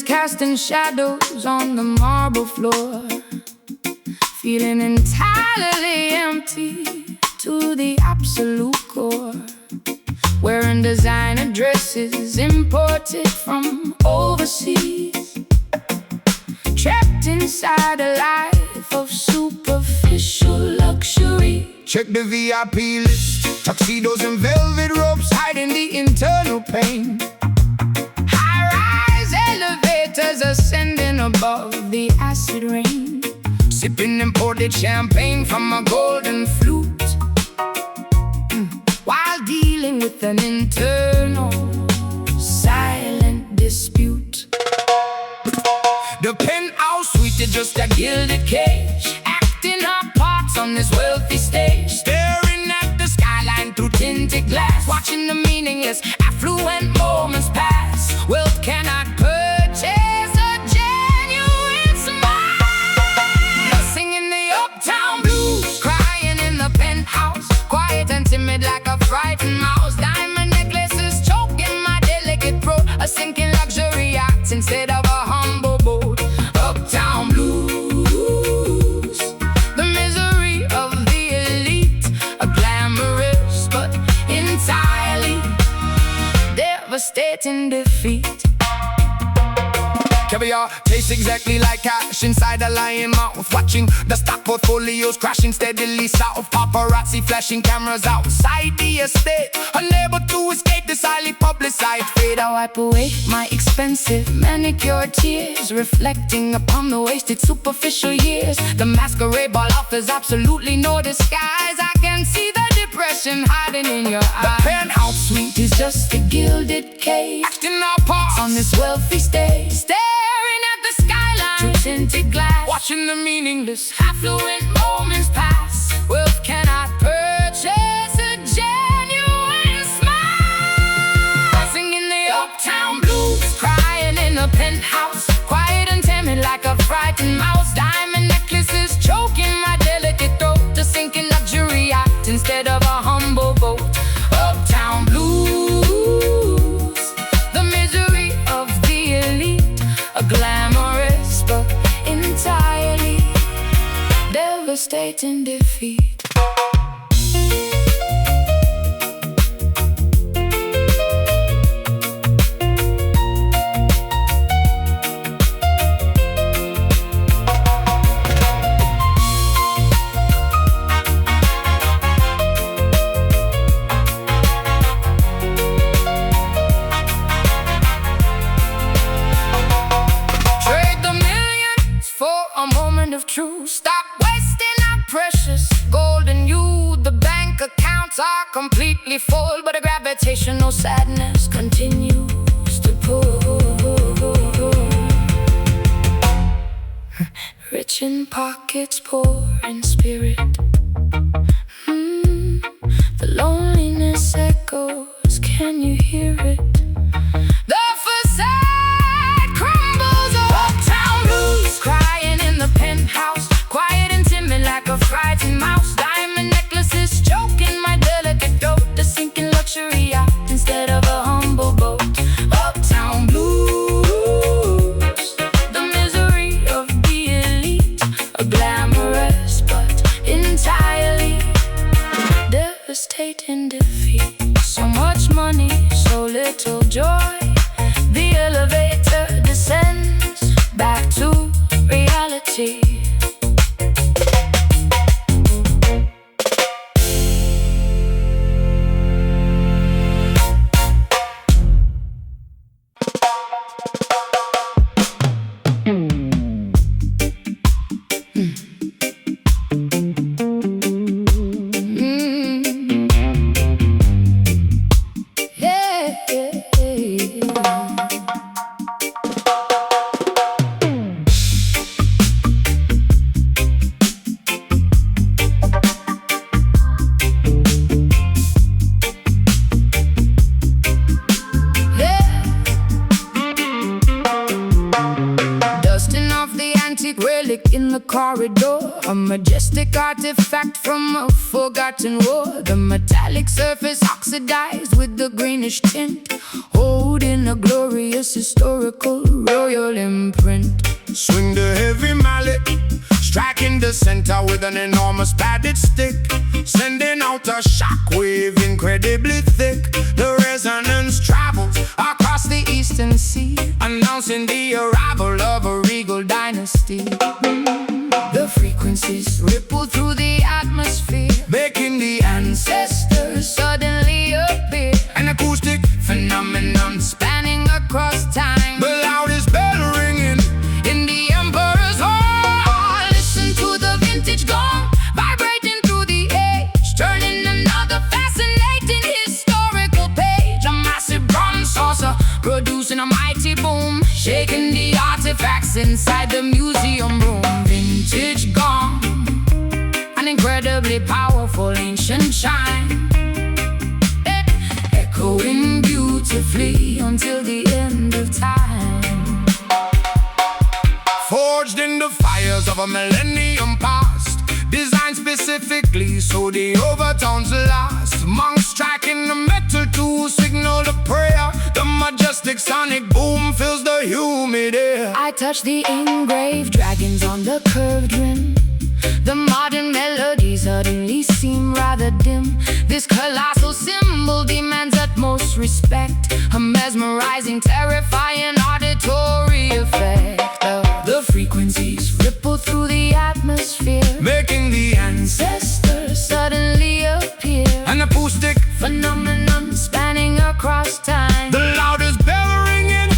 is casting shadows on the marble floor, feeling entirely empty to the absolute core. Wearing designer dresses imported from overseas, trapped inside a life of superficial luxury. Check the VIP list, tuxedos and velvet ropes hiding the internal pain. High-rise elevators ascending above the acid rain, Sipping imported champagne from a golden flute, while dealing with an internal silent dispute. The penthouse suite is just a gilded cage, Acting our parts on this wealthy stage, staring at the skyline through tinted glass, watching the meaningless, affluent moments pass. Wealth cannot purchase a genuine smile. Singing the uptown blues, crying in the penthouse, quiet and timid like a frightened mouse. Diamond necklaces choking my delicate throat, a sinking luxury yacht instead of a humble boat. Uptown blues, the misery of the elite, a glamorous but entirely devastating defeat. Caviar tastes exactly like cash inside a lion mouth, watching the stock portfolios crashing steadily south. Paparazzi flashing cameras outside the estate, unable to escape this highly publicized fate. I wipe away my expensive manicured tears, reflecting upon the wasted superficial years. The masquerade ball offers absolutely no disguise. I can see the depression hiding in your eyes. The penthouse suite It's just a gilded cage, acting our parts on this wealthy stage, staring at the skyline through tinted glass, watching the meaningless, affluent moments pass. Wealth cannot purchase a genuine smile. Singing the uptown blues, crying in the penthouse, quiet and timid like a frightened mouse. Diamond necklaces choking my delicate throat, a sinking luxury yacht instead of a humble boat. Uptown blues, the misery of the elite, a glamorous but entirely devastating defeat. Of truth, stop wasting our precious gold and you. The bank accounts are completely full, but a gravitational sadness continues to pull. Rich in pockets, poor in spirit. The loneliness echoes, can you hear it? The facade crumbles, uptown blues, crying in the penthouse, quiet and timid like a frightened mouse. Diamond necklaces choking my delicate throat, a sinking luxury yacht instead of a humble boat. Uptown blues, the misery of the elite, a glamorous but entirely devastating defeat. So much money, so little joy. The elevator descends back to reality. Antique relic in the corridor, a majestic artifact from a forgotten war. The metallic surface oxidized with the greenish tint, holding a glorious historical royal imprint. Swing the heavy mallet, striking the center with an enormous padded stick, sending out a shockwave incredibly thick. The resonance travels across the eastern sea, announcing the arrival of a regal dynasty. The frequencies ripple through the atmosphere, making the ancestors suddenly appear. An acoustic phenomenon spanning across time, the loudest bell ringing in the emperor's hall. Listen to the vintage gong vibrating through the age, turning another fascinating historical page. A massive bronze saucer producing a mighty boom, shaking the artifacts inside the museum room. Vintage gong, an incredibly powerful ancient chime, echoing beautifully until the end of time. Forged in the fires of a millennium past, designed specifically so the overtones last. Monks striking the metal to signal the prayer. The majestic sonic boom fills the humid air. I touch the engraved dragons on the curved rim. The modern melodies suddenly seem rather dim. This colossal symbol demands utmost respect, a mesmerizing, terrifying auditory effect. The frequencies ripple through the atmosphere, making the ancestors suddenly appear. An acoustic phenomenon spanning across time, the loudest bell ringing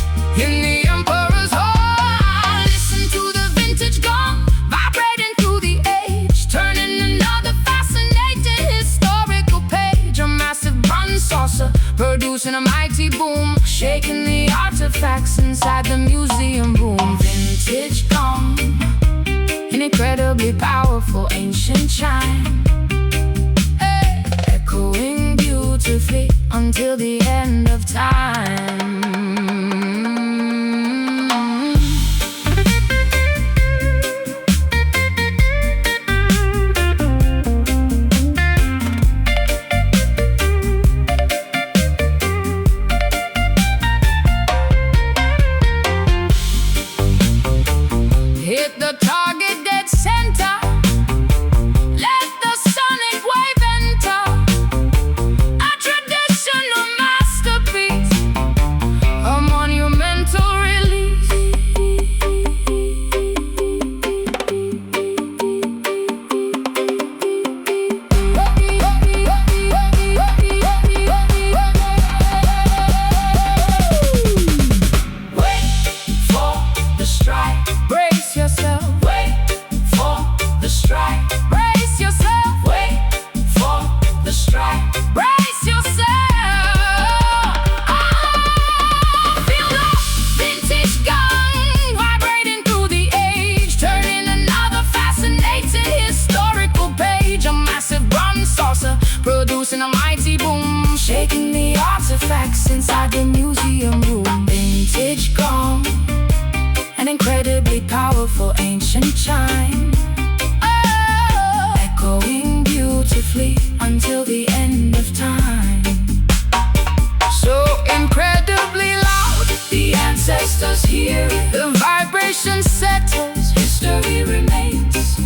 in the emperor's hall. Listen to the vintage gong vibrating through the age, turning another fascinating historical page. A massive bronze saucer producing a mighty boom, shaking the artifacts inside the museum room. Vintage gong, an incredibly powerful ancient chime, echoing beautifully until the end of time. Hit the target dead center, let the sonic wave enter. A traditional masterpiece, a monumental release. Wait for the strike, brace yourself. Wait for the strike, brace yourself. Wait for the strike, brace yourself. Feel the vintage gong vibrating through the age, turning another fascinating historical page. A massive bronze saucer producing a mighty boom, shaking the artifacts inside the museum room. Vintage gong, an incredibly powerful ancient chime, echoing beautifully until the end of time. So incredibly loud, the ancestors hear it. The vibration settles, history remains.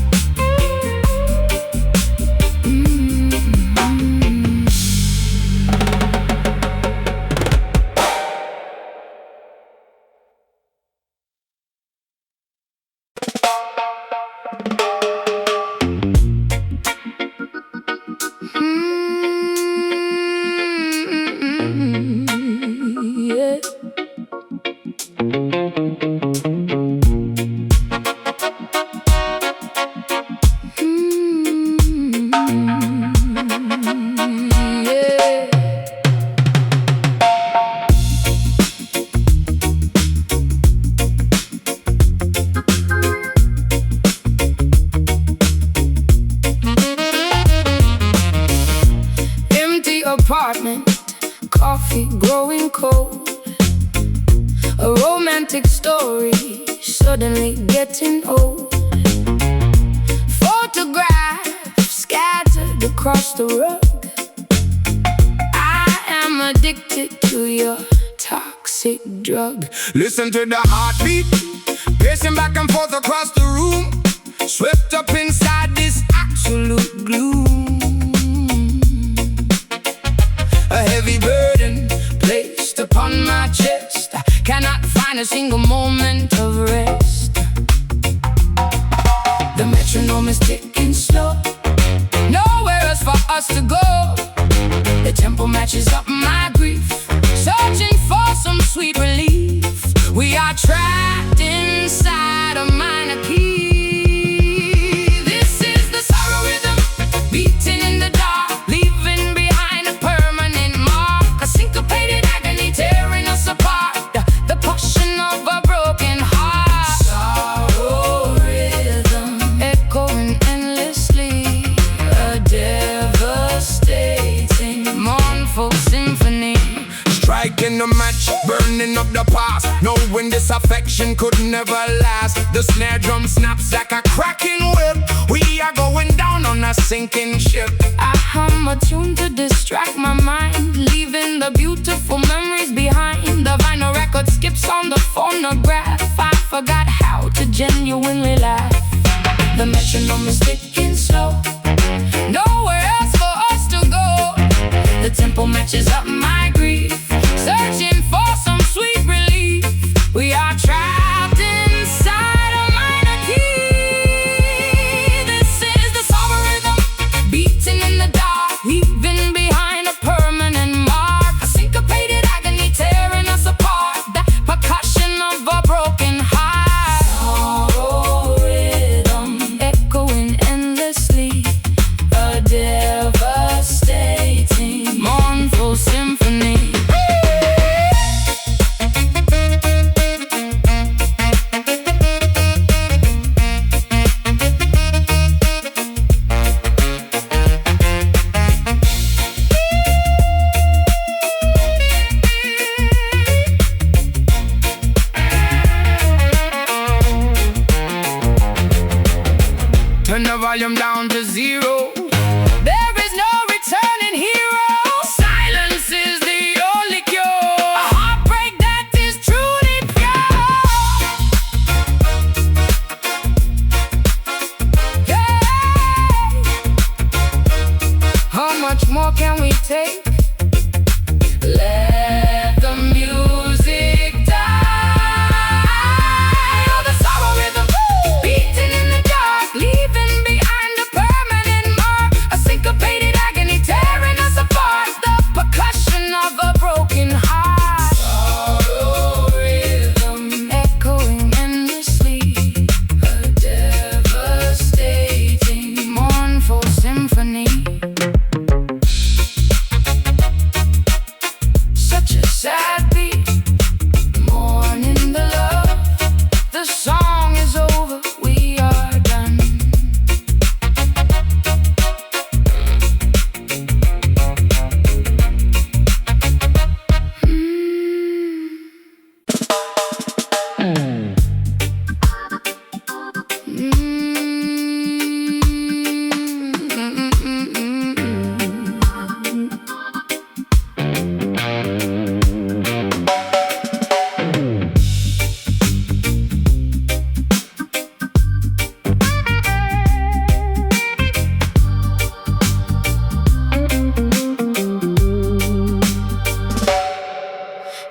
Yeah. Apartment, coffee growing cold, a romantic story suddenly getting old. toxic drug. Listen to the heartbeat, pacing back and forth across the room, swept up inside this absolute gloom. A heavy burden placed upon my chest, I cannot find a single moment of rest. The metronome is ticking slow, nowhere else for us to go. The tempo matches up my grief, searching for some sweet relief. We are trapped inside a minor key. This is the sorrow rhythm, beating in the dark, leaving behind a permanent mark. A syncopated agony tearing us apart, the passion of a broken heart. Sorrow rhythm, Echoing endlessly, a devastating mournful symphony. Striking the match, burning up the past, knowing this affection could never last. The snare drum snaps like a cracking whip, we are going down on a sinking ship. I hum a tune to distract my mind, leaving the beautiful memories behind. The vinyl record skips on the phonograph, I forgot how to genuinely laugh. The metronome is ticking slow, nowhere else for us to go. The tempo matches up my grief, searching for some sweet relief. We are trapped inside a minor key. This is the sorrow rhythm, beating in the dark, leaving behind a permanent mark. A syncopated agony tearing us apart, the percussion of a broken heart. Sorrow rhythm, echoing endlessly, a devastating mournful symphony. Turn the volume down to zero, there is no returning hero. Silence is the only cure, A heartbreak that is truly pure. yeah. How much more can we take? Let the music die. Oh, the sorrow rhythm, beating in the dark, leaving behind a permanent mark. A syncopated agony tearing us apart, the percussion of a broken heart. Sorrow rhythm, echoing endlessly, a devastating Mournful symphony. such a sad beat, mourning the love. The song is over, we are done.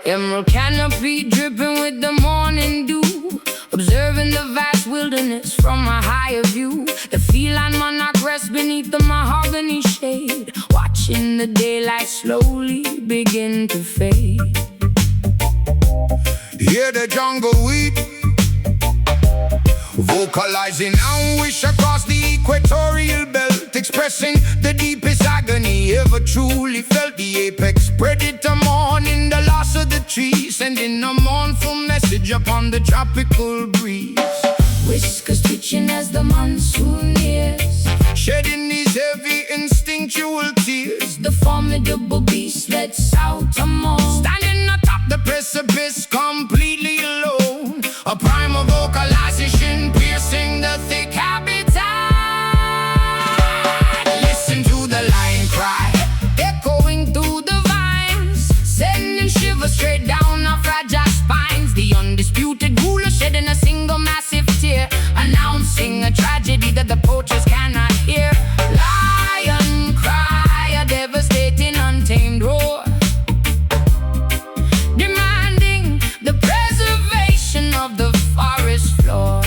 Emerald canopy dripping with the morning dew, observing the vast wilderness from a higher view. The feline monarch rests beneath the mahogany shade, watching the daylight slowly begin to fade. Hear the jungle weep, vocalizing anguish across the equatorial belt, expressing the deepest agony ever truly felt. The apex predator mourning the loss of the tree, sending a mournful message upon the tropical breeze. Whiskers twitching as the monsoon nears, shedding these heavy instinctual tears. the formidable beast lets out a moan. Standing atop the precipice, completely alone, a primal vocalization piercing the thick habitat. Listen to the lion cry, echoing through the vines, sending shivers straight down our fragile that the poachers cannot hear. Lion cry, a devastating untamed roar, demanding the preservation of the forest floor.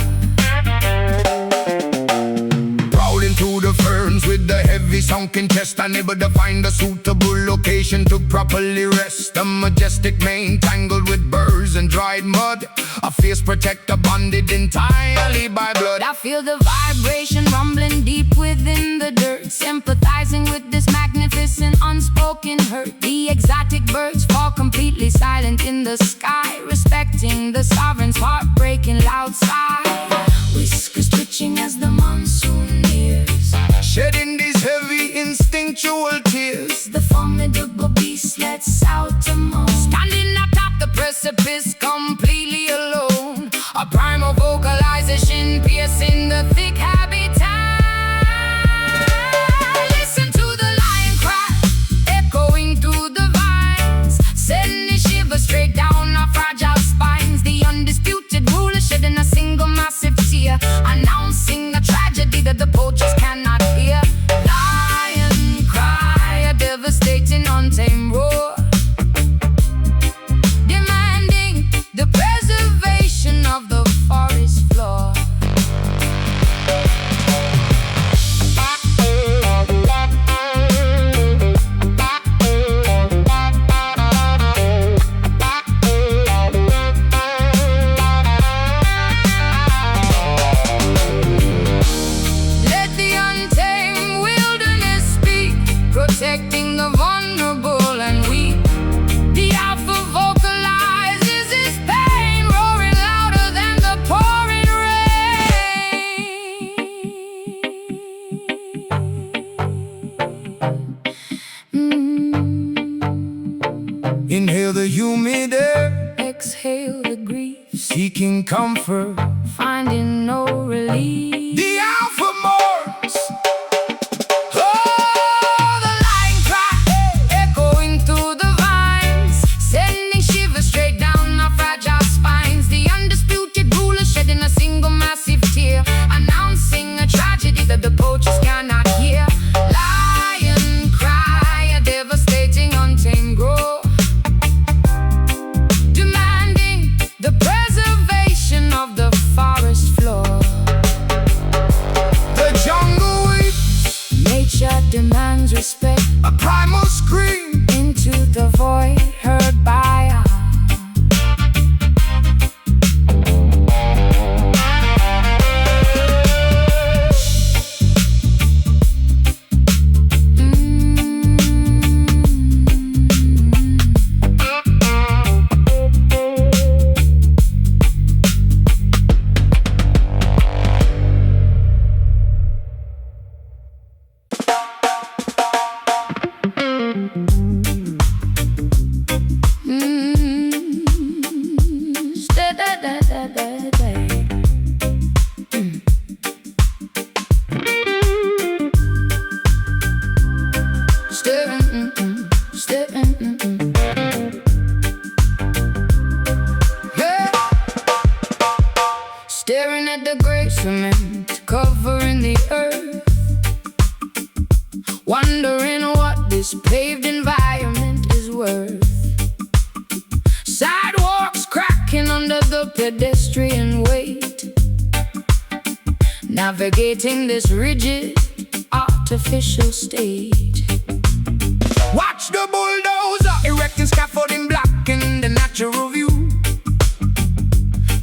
Prowling through the ferns with the heavy sunken chest, unable to find a suitable location to properly rest. A majestic mane tangled with burrs and dried mud, a fierce protector bonded entirely by blood. I feel the vibration rumbling deep within the dirt, sympathizing with this magnificent unspoken hurt. The exotic birds fall completely silent in the sky, respecting the sovereign's heartbreaking loud sigh. Whiskers twitching as the monsoon nears, shedding these heavy instinctual tears. the formidable beast lets out a moan, standing atop the precipice completely alone. A primal vocalization piercing the thick habitat. Listen to the lion cry, echoing through the vines, sending shivers straight down our fragile spines. The undisputed ruler shedding a single massive tear, announcing a tragedy that the poachers cannot hear. Lion cry, a devastating untamed roar, demanding the preservation of the forest floor. Let the untamed wilderness speak, protecting the vulnerable and weak. The alpha vocalizes his pain, roaring louder than the pouring rain. Inhale the humid air, Exhale the grief, seeking comfort. finding no relief. The alpha mourns. Oh, the lion cry, echoing through the vines, sending shivers straight down our fragile spines. The undisputed ruler shedding a single massive tear, announcing a tragedy that the poachers cannot hear. Lion cry, a devastating untamed roar, demanding the preservation of the forest floor. The jungle weeps, Nature demands respect, a primal scream. into the void heard by all. Staring at the gray cement covering the earth, wondering what this paved environment is worth. Sidewalks cracking under the pedestrian weight, navigating this rigid, artificial state. Watch the bulldozer erecting scaffolding, blocking the natural view,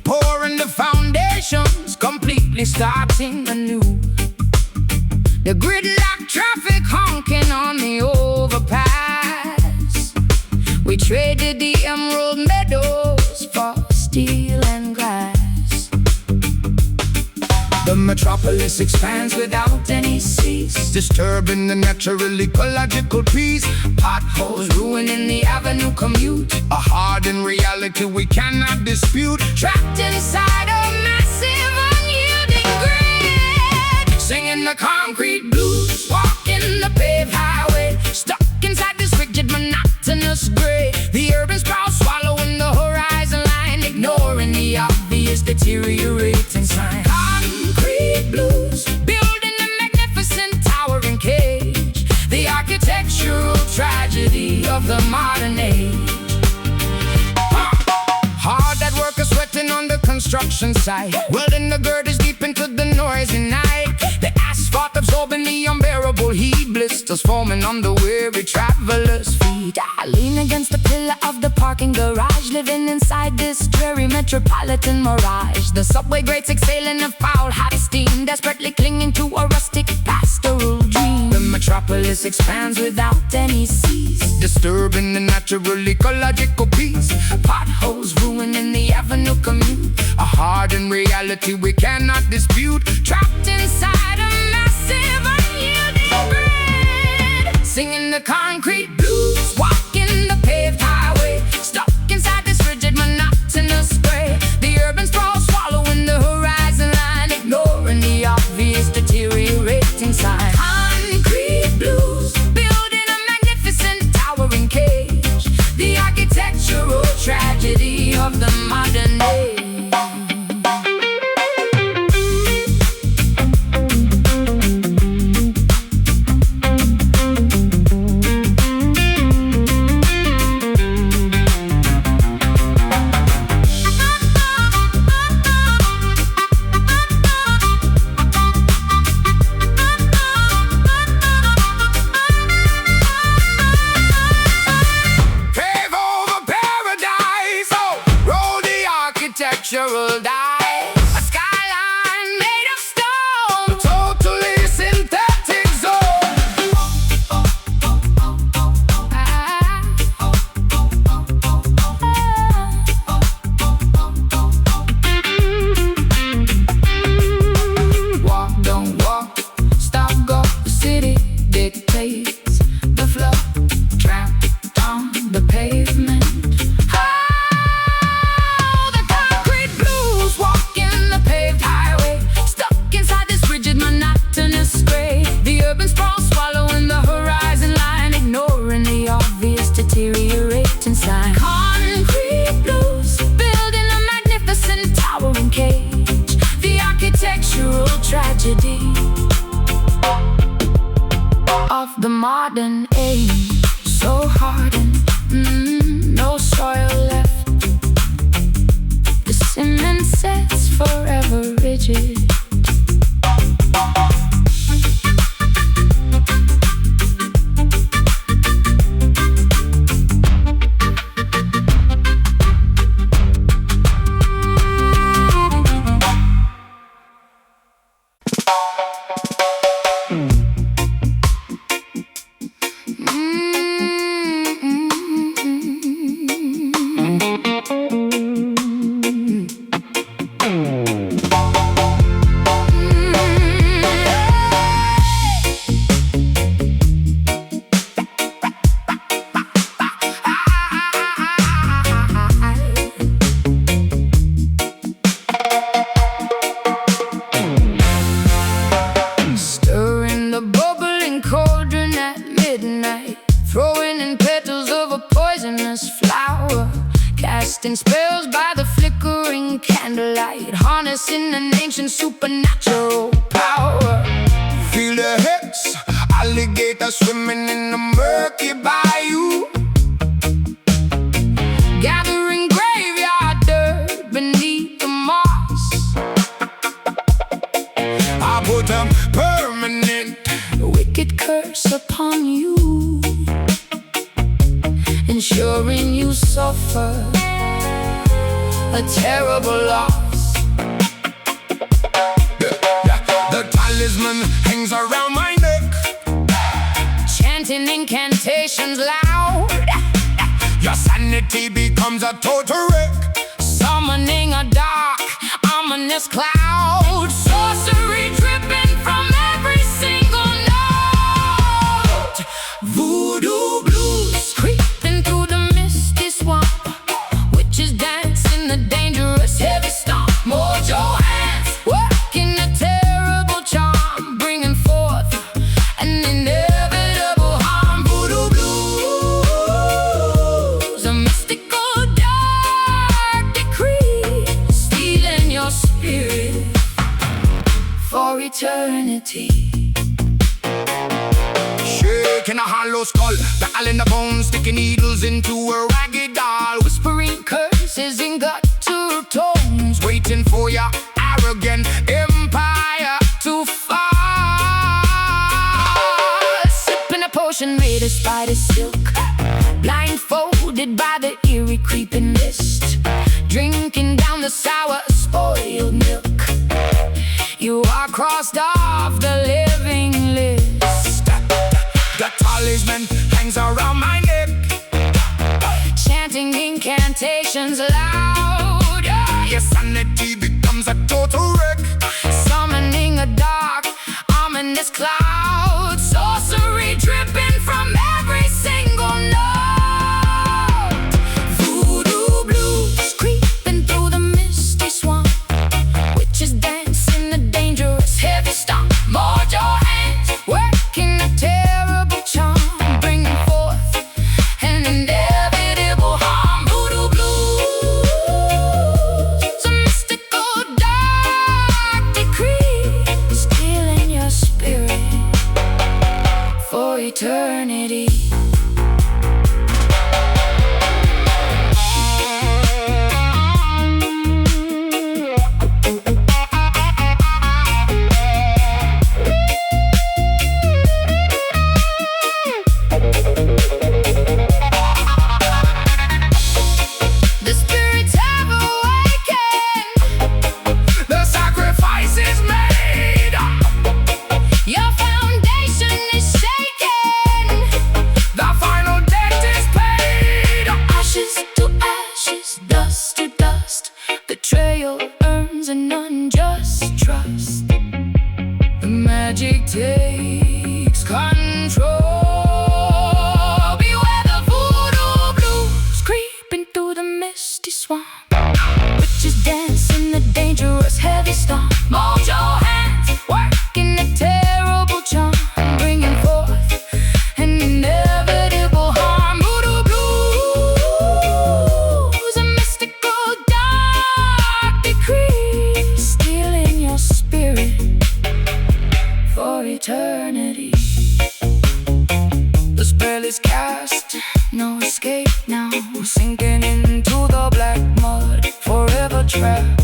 pouring the foundations, completely starting anew. The gridlock traffic honking on the overpass. We traded the emerald meadows for steel and glass. The metropolis expands without any cease, disturbing the natural ecological peace. Potholes ruining the avenue commute, a hardened reality we cannot dispute. Trapped inside a massive unyielding grid, singing the concrete blues, walking the paved highway, stuck inside this rigid monotonous gray. The urban sprawl swallowing the horizon line, ignoring the obvious deteriorating sign. Concrete blues, built of the modern age. Hard at work, sweating on the construction site, welding the girders deep into the noisy night. The asphalt absorbing the unbearable heat, blisters forming on the weary traveler's feet. I lean against the pillar of the parking garage, living inside this dreary metropolitan mirage. The subway grates exhaling a foul hot steam, desperately clinging to a rustic pastoral dream. The metropolis expands without any cease, disturbing the natural ecological peace. Potholes ruining the avenue commute, a hardened reality we cannot dispute. trapped inside a massive unyielding grid, singing the concrete blues, walking the paved highway, stuck inside this rigid monotonous gray. The urban sprawl swallowing the horizon line, ignoring the obvious deteriorating sign. Concrete blues, building a magnificent towering cage, the architectural tragedy of the modern age. Architectural dice, a skyline made of stone, totally synthetic zone. Walk, don't walk, stop, go. The city dictates the flow, trapped on the pavement. Deteriorating sign. Concrete blues, building a magnificent towering cage, the architectural tragedy of the modern age. So hardened, no soil left. The cement sets forever rigid. Throwing in petals of a poisonous flower, casting spells by the flickering candlelight, harnessing an ancient supernatural power. Feel the hips, alligator swimming in the murky bayou, gathering graveyard dirt beneath the moss. I put a permanent wicked curse upon you, ensuring you suffer a terrible loss. The talisman hangs around my neck, chanting incantations loud. Your sanity becomes a total wreck, summoning a dark, ominous cloud. Sorcery dripping from every single note. Voodoo blues creeping through the misty swamp, witches dancing the dangerous heavy stomp. Mojo hands working a terrible charm, bringing forth an inevitable harm. Voodoo blues, a mystical dark decree, stealing your spirit for eternity. Shake breaking a hollow skull, rattling the bones, sticking needles into a ragged doll, whispering curses in gutter tones, waiting for your arrogant empire to fall. Sipping a potion made of spider silk, blindfolded by the eerie creeping mist, drinking down the sour spoiled milk. You are crossed off the living list. The talisman hangs around my neck, chanting incantations loud. Your sanity becomes a total wreck, summoning a dark, ominous cloud, sorcery dripping from every single note. Voodoo blues creeping through the misty swamp, witches dancing a dangerous heavy stomp. Hold your hands, working a terrible charm, bringing forth an inevitable harm. Voodoo blues, a mystical dark decree, stealing your spirit for eternity. The spirits have awakened, the sacrifice is made, your foundation is shaken, the final debt is paid. ashes to ashes, dust to dust, betrayal earns an unjust trust. The magic takes control. Beware the voodoo blues creeping through the misty swamp, witches dancing a dangerous heavy stomp. Hold your hands, working a terrible charm, bringing forth an inevitable harm. Voodoo blues, a mystical dark decree, stealing your spirit for eternity. The spell is cast, no escape now, sinking into the black mud, forever trapped.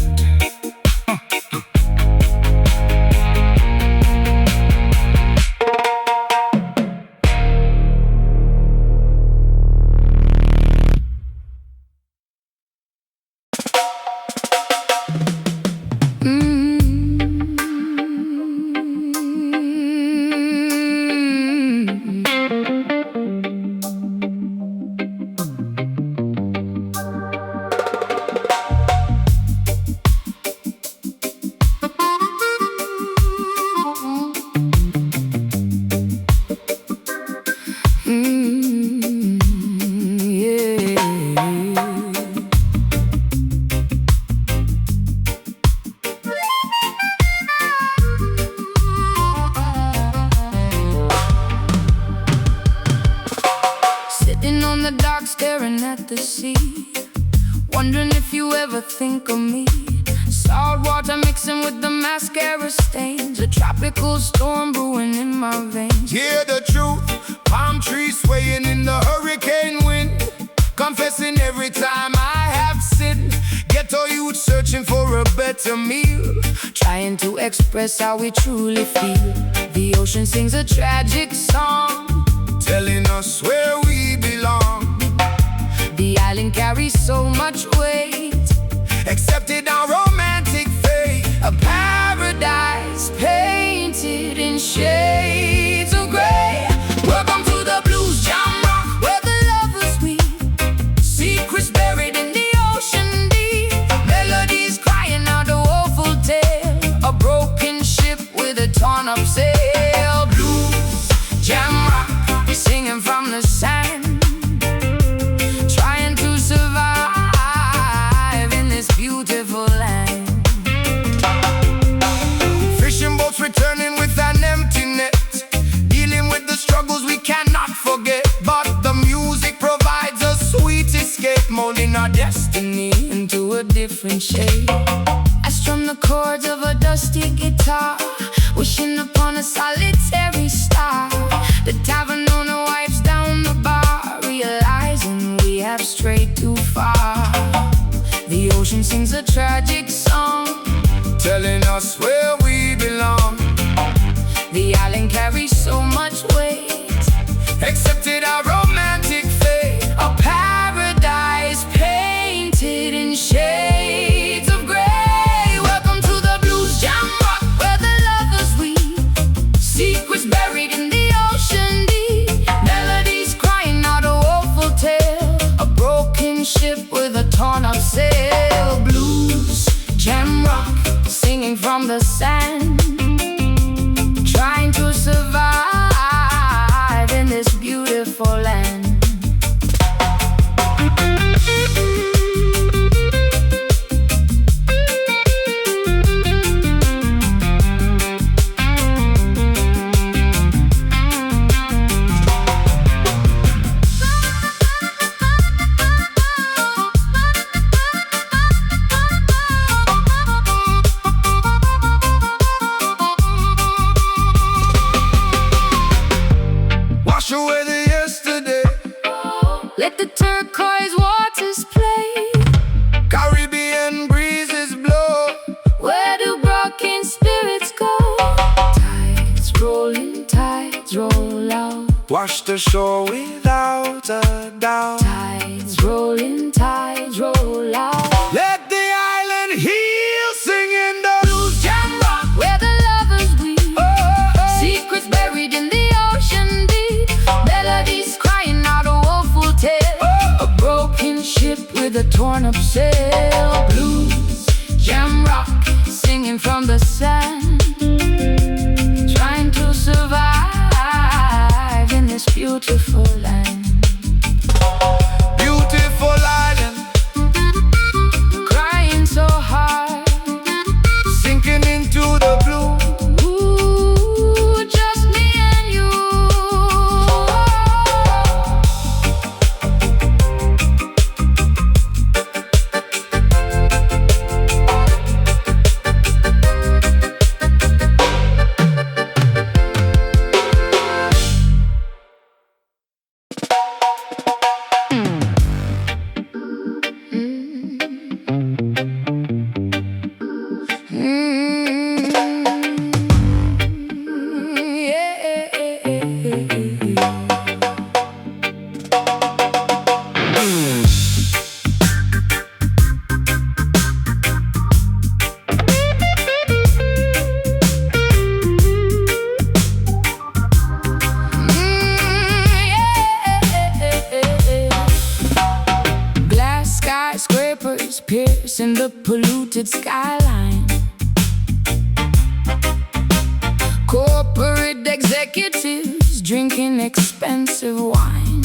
Sitting on the dock staring at the sea, wondering if you ever think of me. Salt water mixing with the mascara stains, a tropical storm brewing in my veins. Hear the truth, palm trees swaying in the hurricane wind, confessing every time I have sinned. Ghetto youth searching for a better meal, Trying to express how we truly feel. The ocean sings a tragic song, telling us where we belong. the island carries so much weight, Accepted our romantic fate, a paradise painted in shades of gray. Welcome to the blues genre, where the lovers weep, secrets buried in the ocean deep, melodies crying out a woeful tale, a broken ship with a torn up sail. Blues genre, singing from the sand, trying to survive in this beautiful land. fishing boats returning with an empty net, dealing with the struggles we cannot forget. But the music provides a sweet escape, molding our destiny Into a different shade, I strum the chords of a dusty guitar, wishing upon a solitary star. The tavern owner carry so much weight. Accepted a romantic fate, A paradise painted in shades of gray. Welcome to the blues jam rock, where the lovers weep, secrets buried in the ocean deep, melodies crying out a woeful tale, a broken ship with a torn up sail. Blues jam rock, singing from the sand, trying to survive in this beautiful land. wash away the yesterday. Let the turquoise waters play. Caribbean breezes blow. Where do broken spirits go? Tides roll out. Wash the shore without a doubt. Tides roll out. Let the island heal, singing the Blues jam rock, where the lovers weep, secrets buried in the ocean deep, melodies crying out a woeful tale, a broken ship with a torn up sail. Blues jam rock, singing from the sand, trying to survive in this beautiful land. beautiful island, Crying so hard, sinking into the blue. ooh, just me and you. Glass skyscrapers piercing the polluted skyline. Corporate executives drinking expensive wine,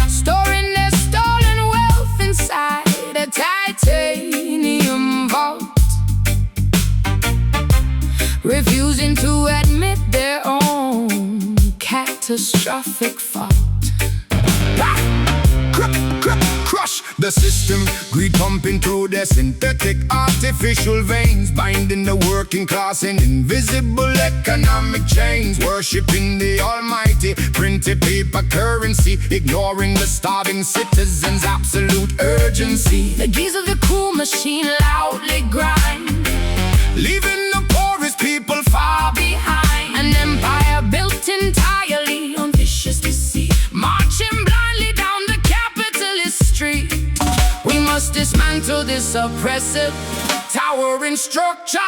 storing their stolen wealth inside a titanium vault, refusing to admit their own catastrophic fault. Crush the system, greed pumping through their synthetic artificial veins, binding the working class in invisible economic chains, worshipping the almighty printed paper currency, ignoring the starving citizens' absolute urgency. The gears of the cruel machine loudly grind, Leaving the poorest people far behind. An empire built entirely on vicious deceit, marching blindly down the capitalist street. We must dismantle this oppressive, towering structure.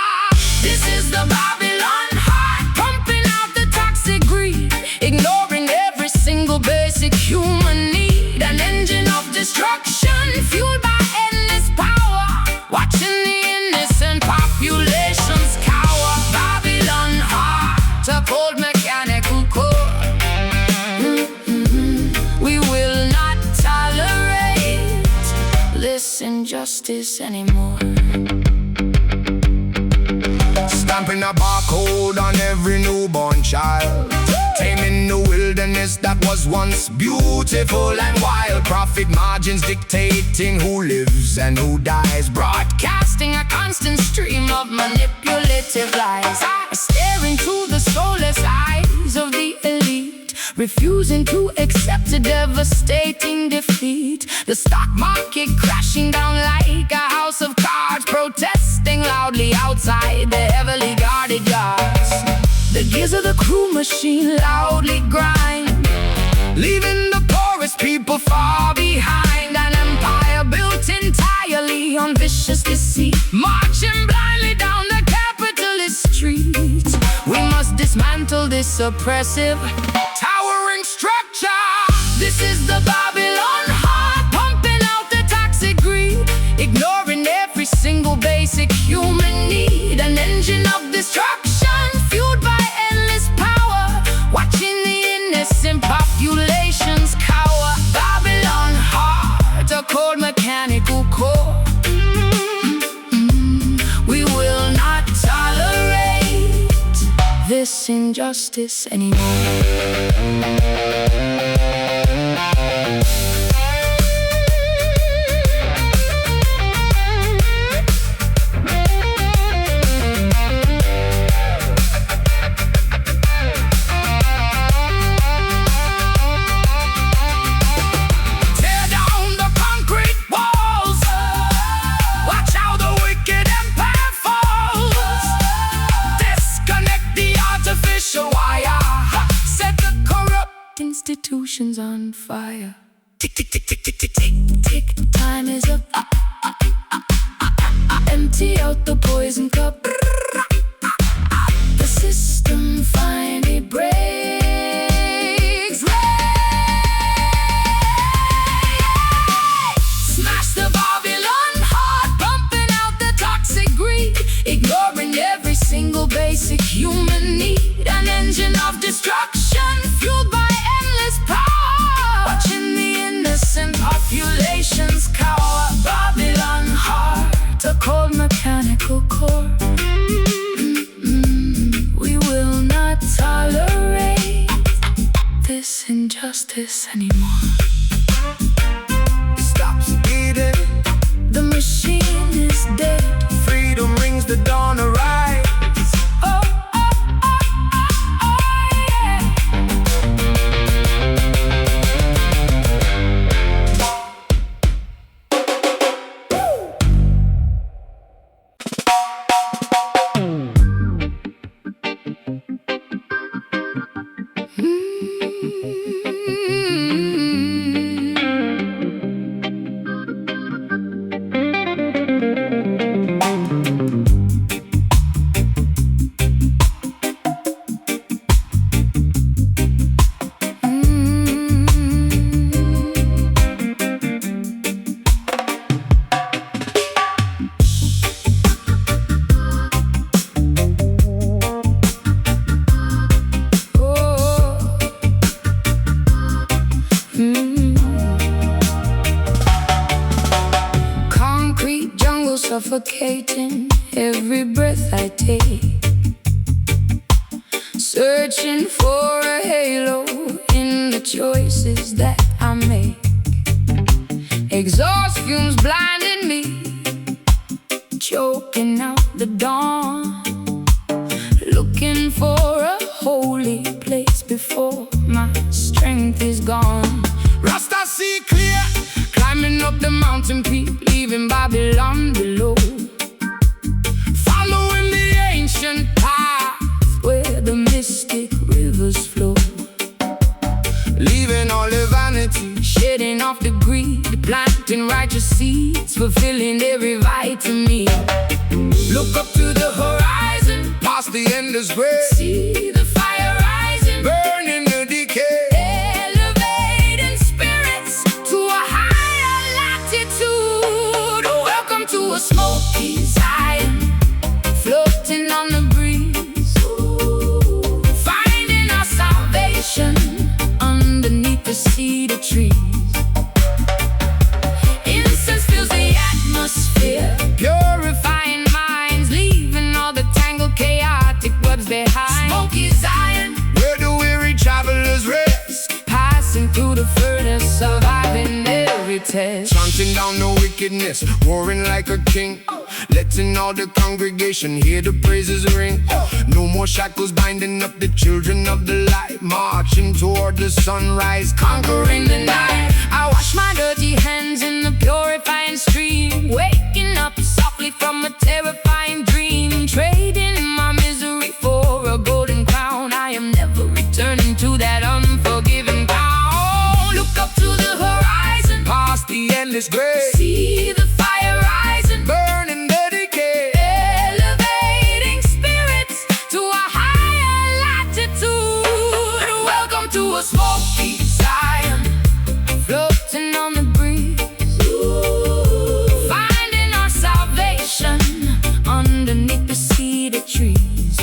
This is the Babylon heart, pumping out the toxic greed, ignoring every single basic human need. An engine of destruction, fueled by endless power, watching the innocent populations cower. Babylon heart, a cold mechanical core. We will not tolerate this injustice anymore. stamping a barcode on every newborn child, taming the wilderness that was once beautiful and wild. Profit margins dictating who lives and who dies, Broadcasting a constant stream of manipulative lies, staring through the soulless eyes of the elite, refusing to accept a devastating defeat. The stock market crashing down like a house of cards, protesting loudly outside the heavily guarded yards. The Gears of the crew machine loudly grind, leaving the poorest people far behind. an empire built entirely on vicious deceit, Marching blindly down the capitalist streets. We must dismantle this oppressive, towering structure. this is the Babylon heart, pumping out the toxic greed, ignoring every single basic human need. An engine of destruction fueled by endless power, watching the innocent populations cower. Babylon heart, a cold mechanical core. We will not tolerate this injustice anymore. Tear down the concrete walls, watch how the wicked empire falls. Disconnect the artificial wire, set the corrupt Institutions on fire. tick tick tick tick tick tick tick. Tick, time is up. Empty out the poison cup. The system finally breaks. Smash the Babylon heart, pumping out the toxic greed, ignoring every single basic human need. An engine of destruction fueled by endless power, watching the innocent populations cower. Babylon heart, a cold mechanical core. We will not tolerate this injustice anymore. Stops eating, The machine is dead. freedom rings the dawn arise. Oh, oh, oh, oh, oh, yeah. Concrete jungle suffocating every breath I take, searching for a halo in the choices that I make. Exhaust fumes blinding me, choking out the dawn, looking for a holy place before my strength is gone. Rasta see clear, climbing up the mountain peak, leaving Babylon below. Following the ancient path Where the mystic rivers flow, leaving all the vanity, shedding off the greed, planting righteous seeds, fulfilling every vitamin. look up to the horizon, past the endless grave, See the fire rising, burning the decay. elevating spirits to a higher latitude. Welcome to a smoky Zion, floating on the breeze, finding our salvation underneath the cedar trees. Incense fills the atmosphere, purifying minds, leaving all the tangled, chaotic webs behind. Smoky Zion, Where the weary travelers rest, passing through the furnace, surviving every test. hunting down the wickedness, warring like a king, letting all the congregation hear the praises ring. No more shackles binding up the children of the light, marching toward the sunrise, conquering the night. I wash my dirty hands in the purifying stream, waking up softly from a terrifying dream, trading my misery for a golden crown. is great. See the fire rising, Burning the decay, elevating spirits to a higher latitude. Welcome to a smoky Zion, floating on the breeze, finding our salvation underneath the cedar trees.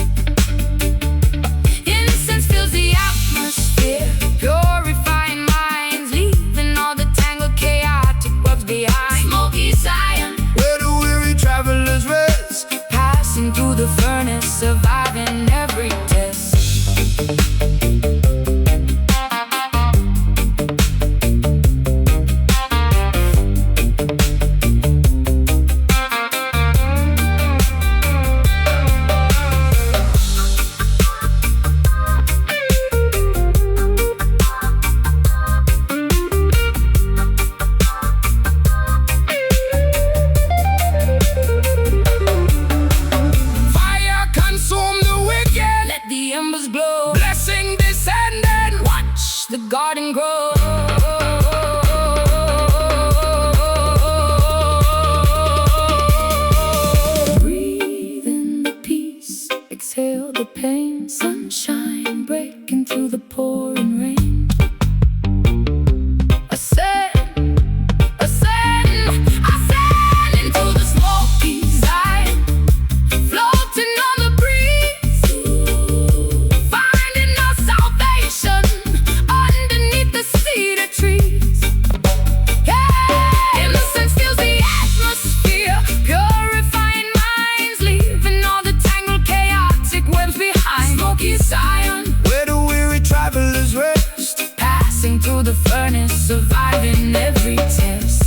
Incense fills the atmosphere, purifying minds, leaving all the tangled chaotic bugs behind. Smoky Zion, where the weary travelers rest, passing through the furnace, surviving every test. fire consume the wicked, Let the embers glow, blessing descending. watch the garden grow. Breathe in the peace, exhale the pain. Sunshine breaking through the pouring rain. Ascend, ascend, ascend into the smoky Zion, floating on the breeze, finding our salvation underneath the cedar trees. Yeah, innocence fills the atmosphere, purifying minds, leaving all the tangled chaotic webs behind. Smoky Zion, Where the weary travelers rest, passing through the furnace, surviving every test.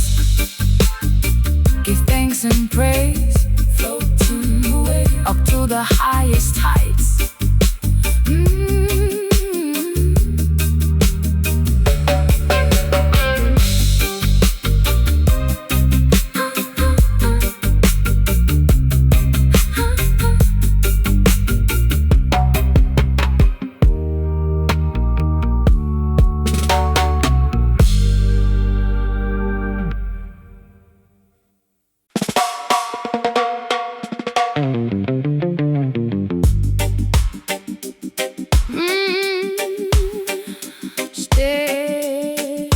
Give thanks and praise, floating away up to the highest heights. Stay.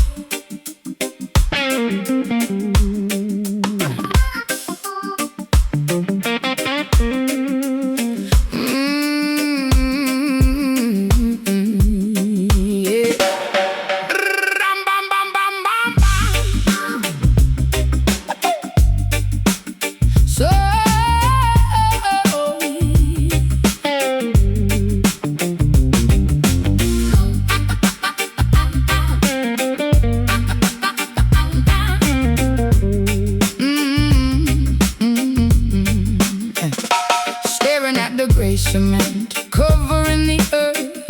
yeah. Ram, bam, bam, bam, bam, bam. So staring at the gray cement covering the earth,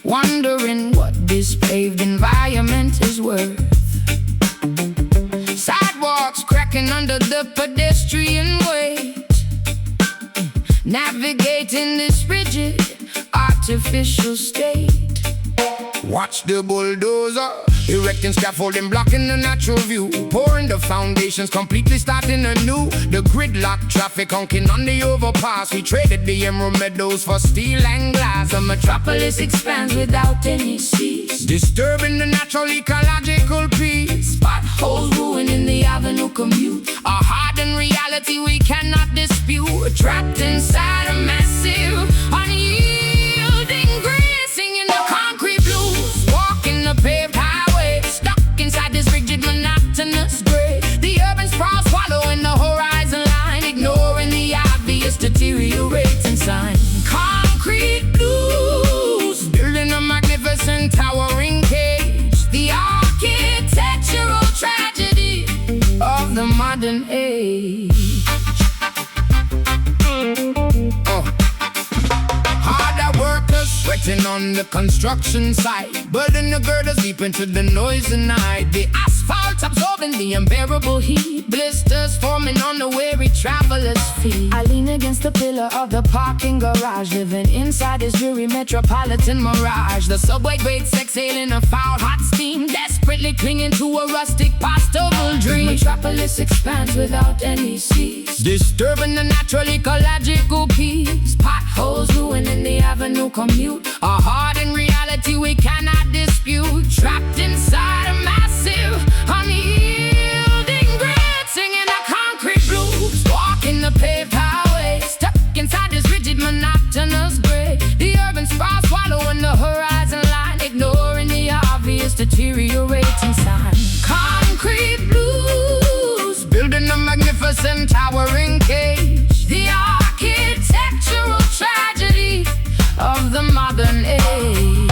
wondering what this paved environment is worth. Sidewalks cracking under the pedestrian weight, navigating this rigid artificial state. Watch the bulldozer erecting scaffolding, blocking the natural view, pouring the foundations, completely starting anew. The gridlock traffic honking on the overpass. We traded the emerald meadows for steel and glass. The metropolis expands without any cease, Disturbing the natural ecological peace. potholes ruining the avenue commute. A hardened reality we cannot dispute. Trapped inside a massive, unyielding grid, singing the concrete blues, walking the paved highway, stuck inside this rigid, monotonous gray. The urban sprawl swallowing the horizon line, ignoring the obvious deteriorating sign. Concrete blues, Building a magnificent towering cage. the architectural tragedy of the modern age. Harder workers sweating on the construction site, burden the girders deep into the noise and night. The asphalt salt absorbing the unbearable heat. Blisters forming on the weary traveler's feet. I lean against the pillar of the parking garage, living inside this dreary metropolitan mirage. The subway grates exhaling a foul hot steam, desperately clinging to a rustic postable dream. Metropolis expands without any cease, disturbing the natural ecological peace. Potholes ruining the avenue commute, a hard in reality we cannot dispute. Trapped inside a massive, unyielding grid, singing a concrete blues. Walking the paved highway, stuck inside this rigid, monotonous grid. The urban sprawl swallowing the horizon line, ignoring the obvious deteriorating sign. Concrete blues, building a magnificent towering cage. The architectural tragedy of the modern age.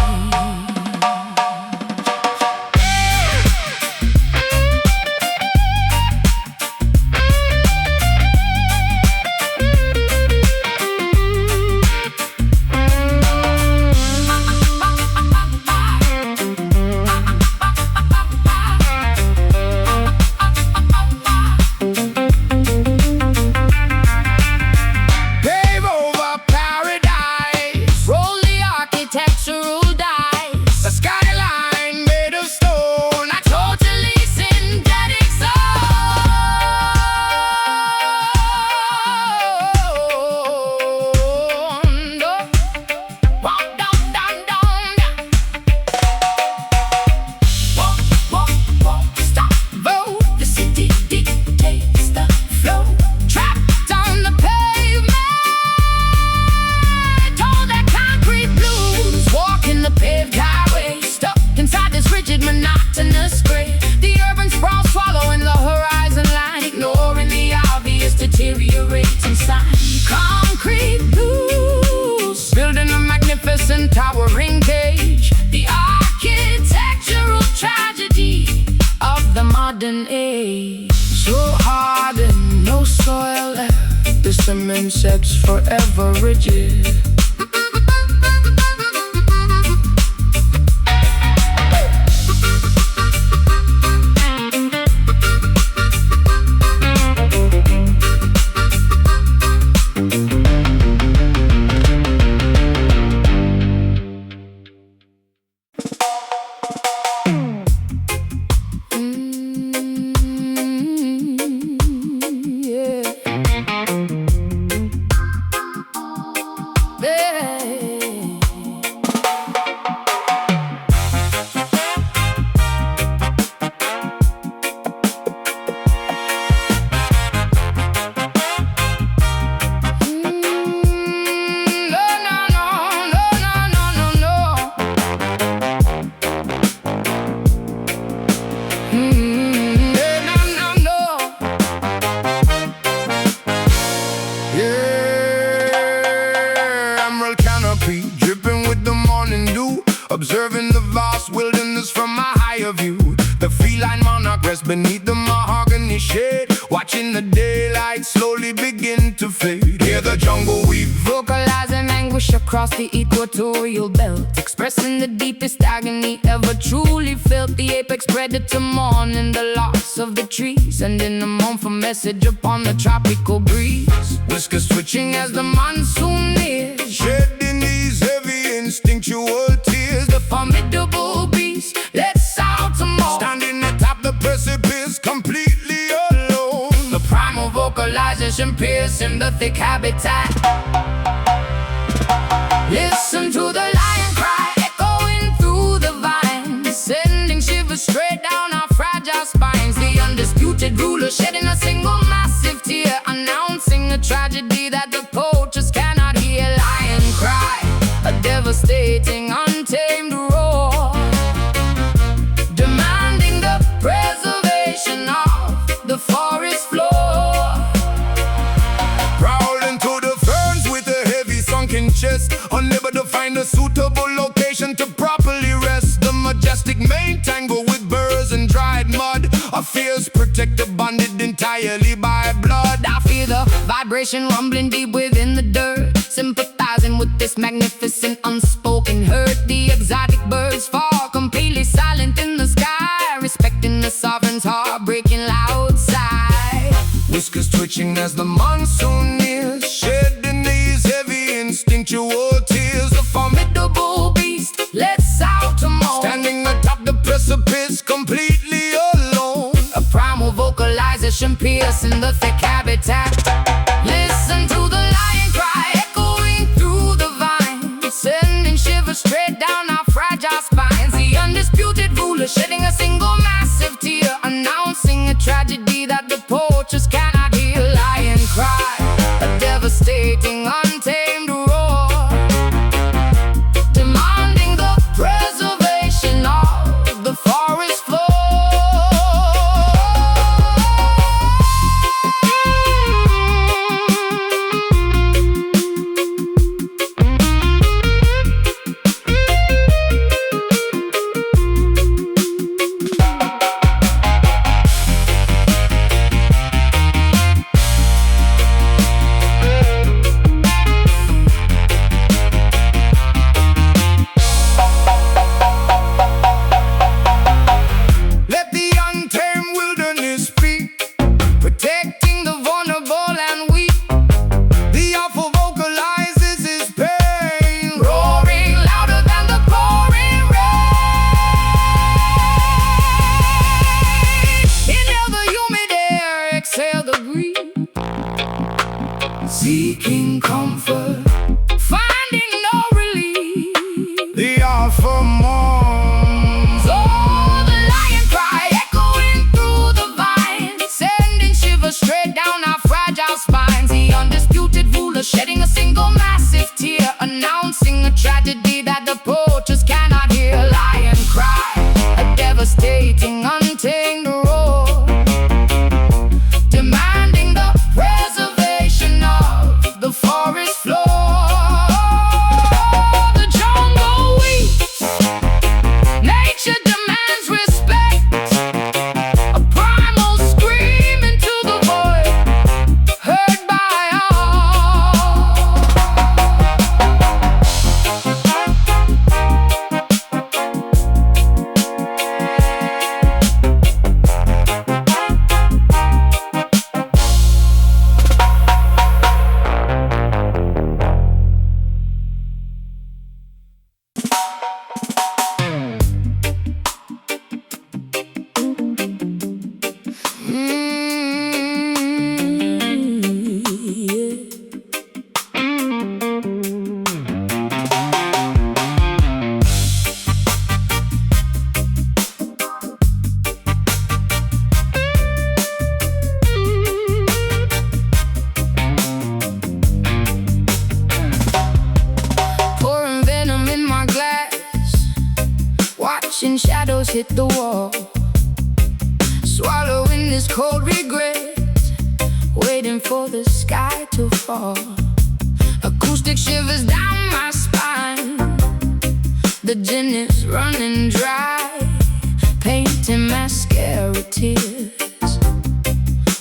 Towering cage, the architectural tragedy of the modern age. So hard and no soil left, the cement sets forever rigid. Observing the vast wilderness from a higher view. The feline monarch rests beneath the mahogany shade, watching the daylight slowly begin to fade. Hear the jungle weep, vocalizing anguish across the equatorial belt, expressing the deepest agony ever truly felt. The apex predator mourning the loss of the trees, sending a mournful message upon the tropical breeze. whiskers twitching As the monsoon nears, shedding these heavy instinctual tears. the formidable beast lets out some more, Standing atop the precipice, completely alone. the primal vocalization piercing the thick habitat. Listen to the lion cry echoing through the vines, sending shivers straight down our fragile spines. The undisputed ruler shedding a single massive tear, announcing a tragedy that the poachers cannot hear. Lion cry, a devastating, untamed roar, demanding the preservation of the forest floor. Prowling through the ferns with a heavy sunken chest, unable to find a suitable location to properly rest. The majestic mane tangled with burrs and dried mud, a fierce protector bonded entirely by blood. I feel the vibration rumbling deep within the dirt, sympathizing with this magnificent unspoken hurt. The exotic birds fall completely silent in the sky, respecting the sovereign's heart. speakers twitching as the monsoon nears, shedding these heavy instinctual tears. A formidable beast lets out a moan, standing atop the precipice completely alone. A primal vocalization piercing the thick habitat. Listen to the lion cry echoing through the vines, sending shivers straight down our fragile spines. The undisputed ruler shedding a single massive tear, announcing a tragedy that the poachers cannot hear. Lion cry, a devastating untamed roar, demanding the preservation of the forest floor. Protecting the vulnerable and weak, the awful vocalizes his pain, roaring louder than the pouring rain. Inhale the humid air, exhale the breeze, seeking comfort, finding no relief. The awful mourns, oh, the lion cry echoing through the vines, sending shivers straight down our fragile spines. The undisputed ruler shedding a single massive tear, announcing a tragedy that the poachers cannot hear. Lion cry, a devastating untamed roar, demanding the preservation of the forest floor. The jungle weeps, nature demands respect, a primal scream into the void, heard by all. Pouring venom in my glass, watching shadows hit the wall, swallowing this cold regret, waiting for the sky to fall. Acoustic shivers down my spine, the gin is running dry, painting mascara tears,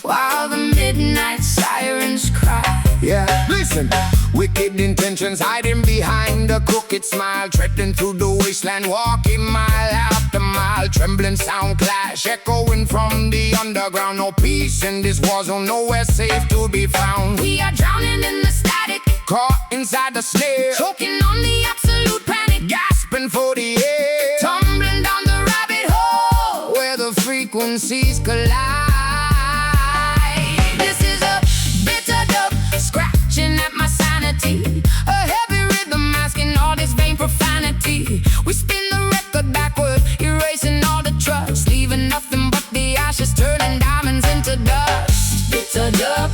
while the midnight sirens cry. Yeah, listen. Wicked intentions hiding behind a crooked smile, treading through the wasteland, walking mile after mile. Trembling sound clash, echoing from the underground. No peace in this war zone, nowhere safe to be found. We are drowning in the static, Caught inside the snare, choking on the absolute panic, gasping for the air, tumbling down the rabbit hole where the frequencies collide. This is a bitter dub, scratching at my sanity, a heavy rhythm masking all this vain profanity. We spin the record backward, erasing all the trust, leaving nothing but the ashes, turning diamonds into dust. Bitter dub,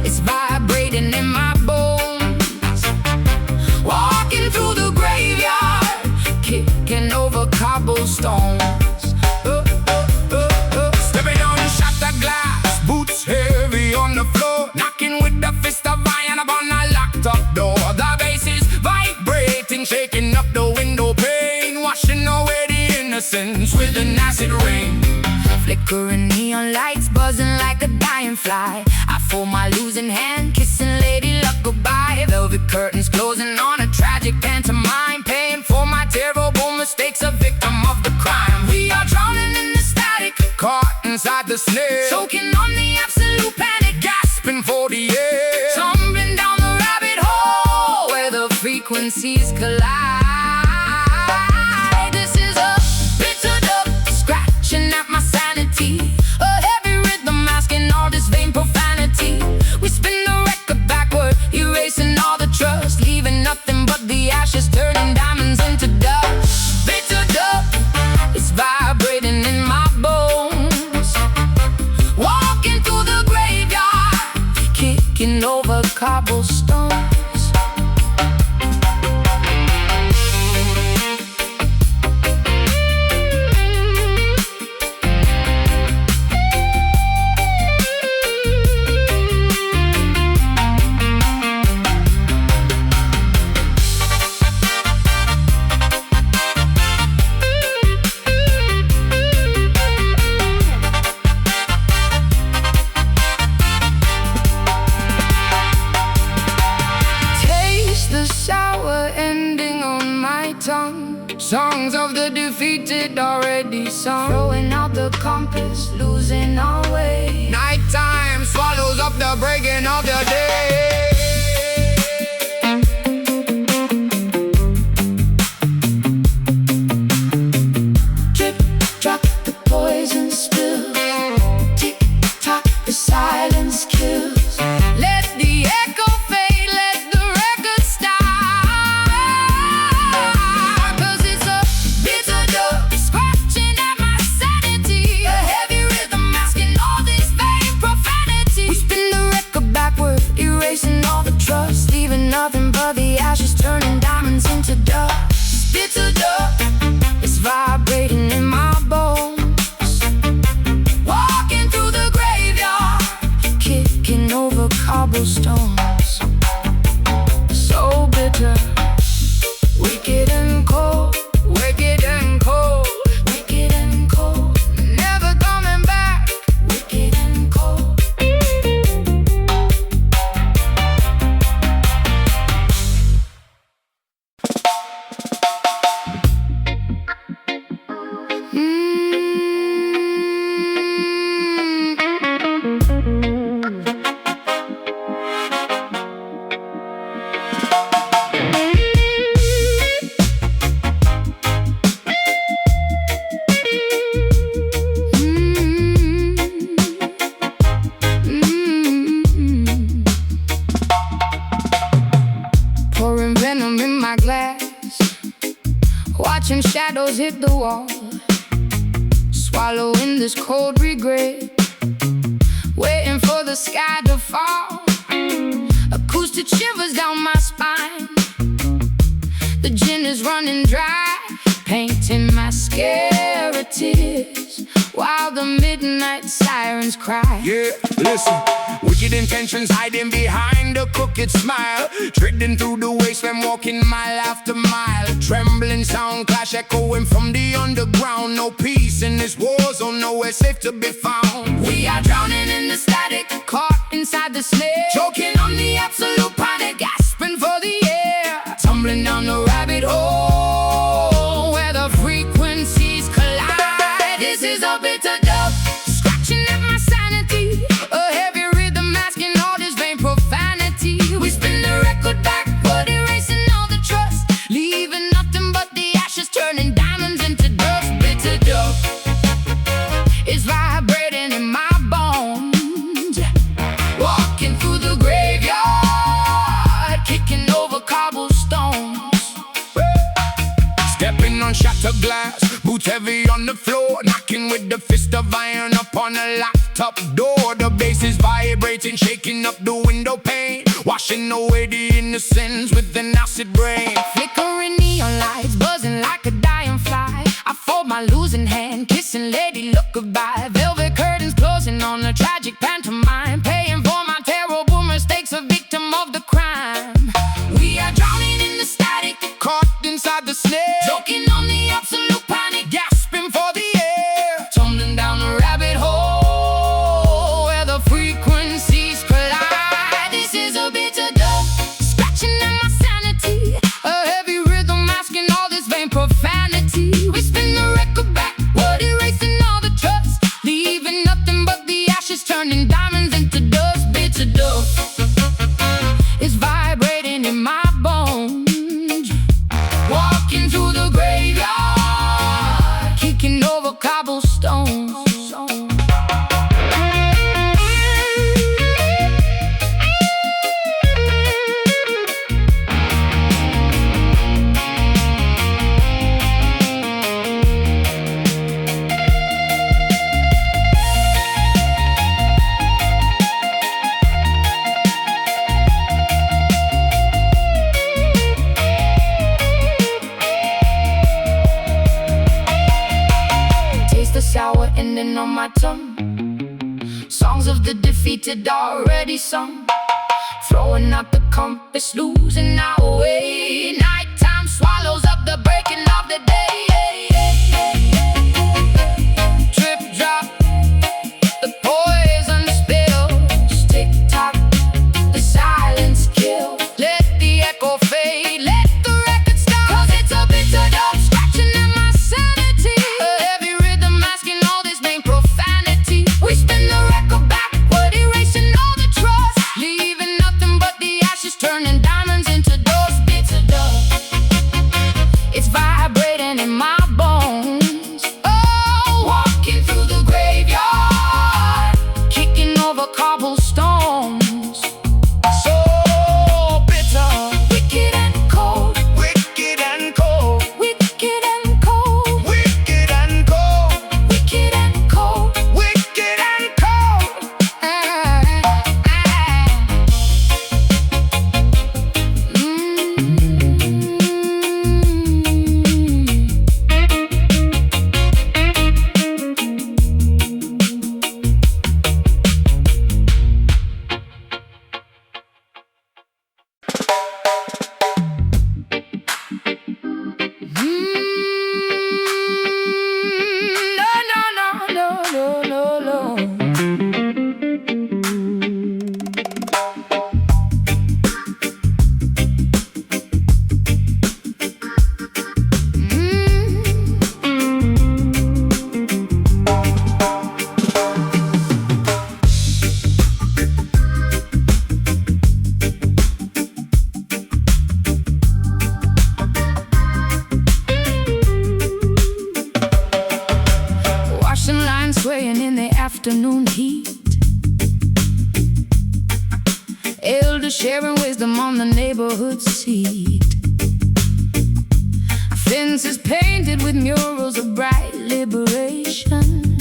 it's vibrating in my bones, walking through the graveyard, kicking over cobblestones. Stepping on shattered glass, boots heavy on the floor, knocking with the fist of iron upon a locked up door. The bass is vibrating, shaking up the window pane, washing away the innocence with an acid rain. Flickering neon lights, buzzing like a dying fly. I fold my losing hand, kissing Lady Luck goodbye. Velvet curtains closing on a tragic pantomime, paying for my terrible mistakes, a victim of the crime. We are drowning in the static, Caught inside the snare, choking on the absolute panic, collide. This is a bitter dub, scratching at my sanity. A heavy rhythm masking all this vain profanity. We spin the record backward, erasing all the trust, leaving nothing but the ashes, turning diamonds into dust. Bitter dub, it's vibrating in my bones. Walking through the graveyard, kicking over cobblestones. Songs of the defeated already sung, throwing out the compass, losing our way. Nighttime swallows up the breaking of the day. Drip, drop, the poison spill. Tick, tock, the silence kills. Let the echo fade, let the record stop. Trust, leaving nothing but the ashes, turning diamonds into dust. Bitter dust, it's vibrating in my bones. Walking through the graveyard, kicking over cobblestones. So bitter, wicked and cold, wicked and cold, wicked and cold, never coming back, wicked and cold. Pouring venom in my glass, watching shadows hit the wall, swallowing this cold regret, waiting for the sky to fall. Acoustic shivers down my spine, the gin is running dry, painting mascara tears, while the midnight sirens cry. Yeah, listen, wicked intentions hiding behind a crooked smile, treading through the wasteland, walking mile after mile. Trembling sound clash echoing from the underground. No peace in this war zone, nowhere safe to be found. We are drowning in the static, caught inside the snare, Choking on the absolute panic, gasping for the air, tumbling down the rabbit hole where the frequencies collide. This is a bitter dub, scratching at my sanity. A heavy rhythm masking all this vain profanity. We spin the record backward, erasing all the trust, leaving nothing but the ashes, turning diamonds into dust. Bitter dub is vibrating in my bones. Walking through the graveyard, kicking over cobblestones. stepping on shattered glass, boots heavy on the floor, knocking with the fist of iron upon a locked up door. The bass is vibrating, shaking up the window pane, washing away the innocence with an acid rain. Flickering neon lights, buzzing like a dying fly. I fold my losing hand, kissing lady, look goodbye. Velvet curtains closing on a tragic pantomime, paying for my terrible mistakes, a victim of the crime. We are drowning in the static, Caught inside the snare, choking on the absolute panic, gasping for the air, tumbling down a rabbit hole where the frequencies collide. This is a bitter dub, scratching at my sanity. A heavy rhythm masking all this vain profanity. We spin the record backward, erasing all the trust, leaving nothing but the ashes, turning diamonds into dust. Bitter dub is vibrating in my bones. walking through the graveyard, kicking over cobblestones. Sour ending on my tongue. Songs of the defeated already sung. Throwing out the compass, losing our way. Nighttime swallows up the breaking of the day. Trip drop, the poison spills. Tick tock, the silence kill. Let the echo fade, let the record stop. 'Cause it's a bitter dub scratching at my sanity. A heavy rhythm masking all this vain profanity. We spin the record backward, erasing all the trust, leaving nothing but the ashes, turning diamonds into dust. Bitter dub, it's vibrating in my bones. Oh, walking through the graveyard, kicking over cobblestones. So bitter, Wicked and cold, wicked and cold, wicked and cold, wicked and cold, wicked and cold. wicked and cold. No. Washing lines swaying in the afternoon heat. Elders sharing wisdom on the neighborhood seat. Fences painted with murals of bright liberation.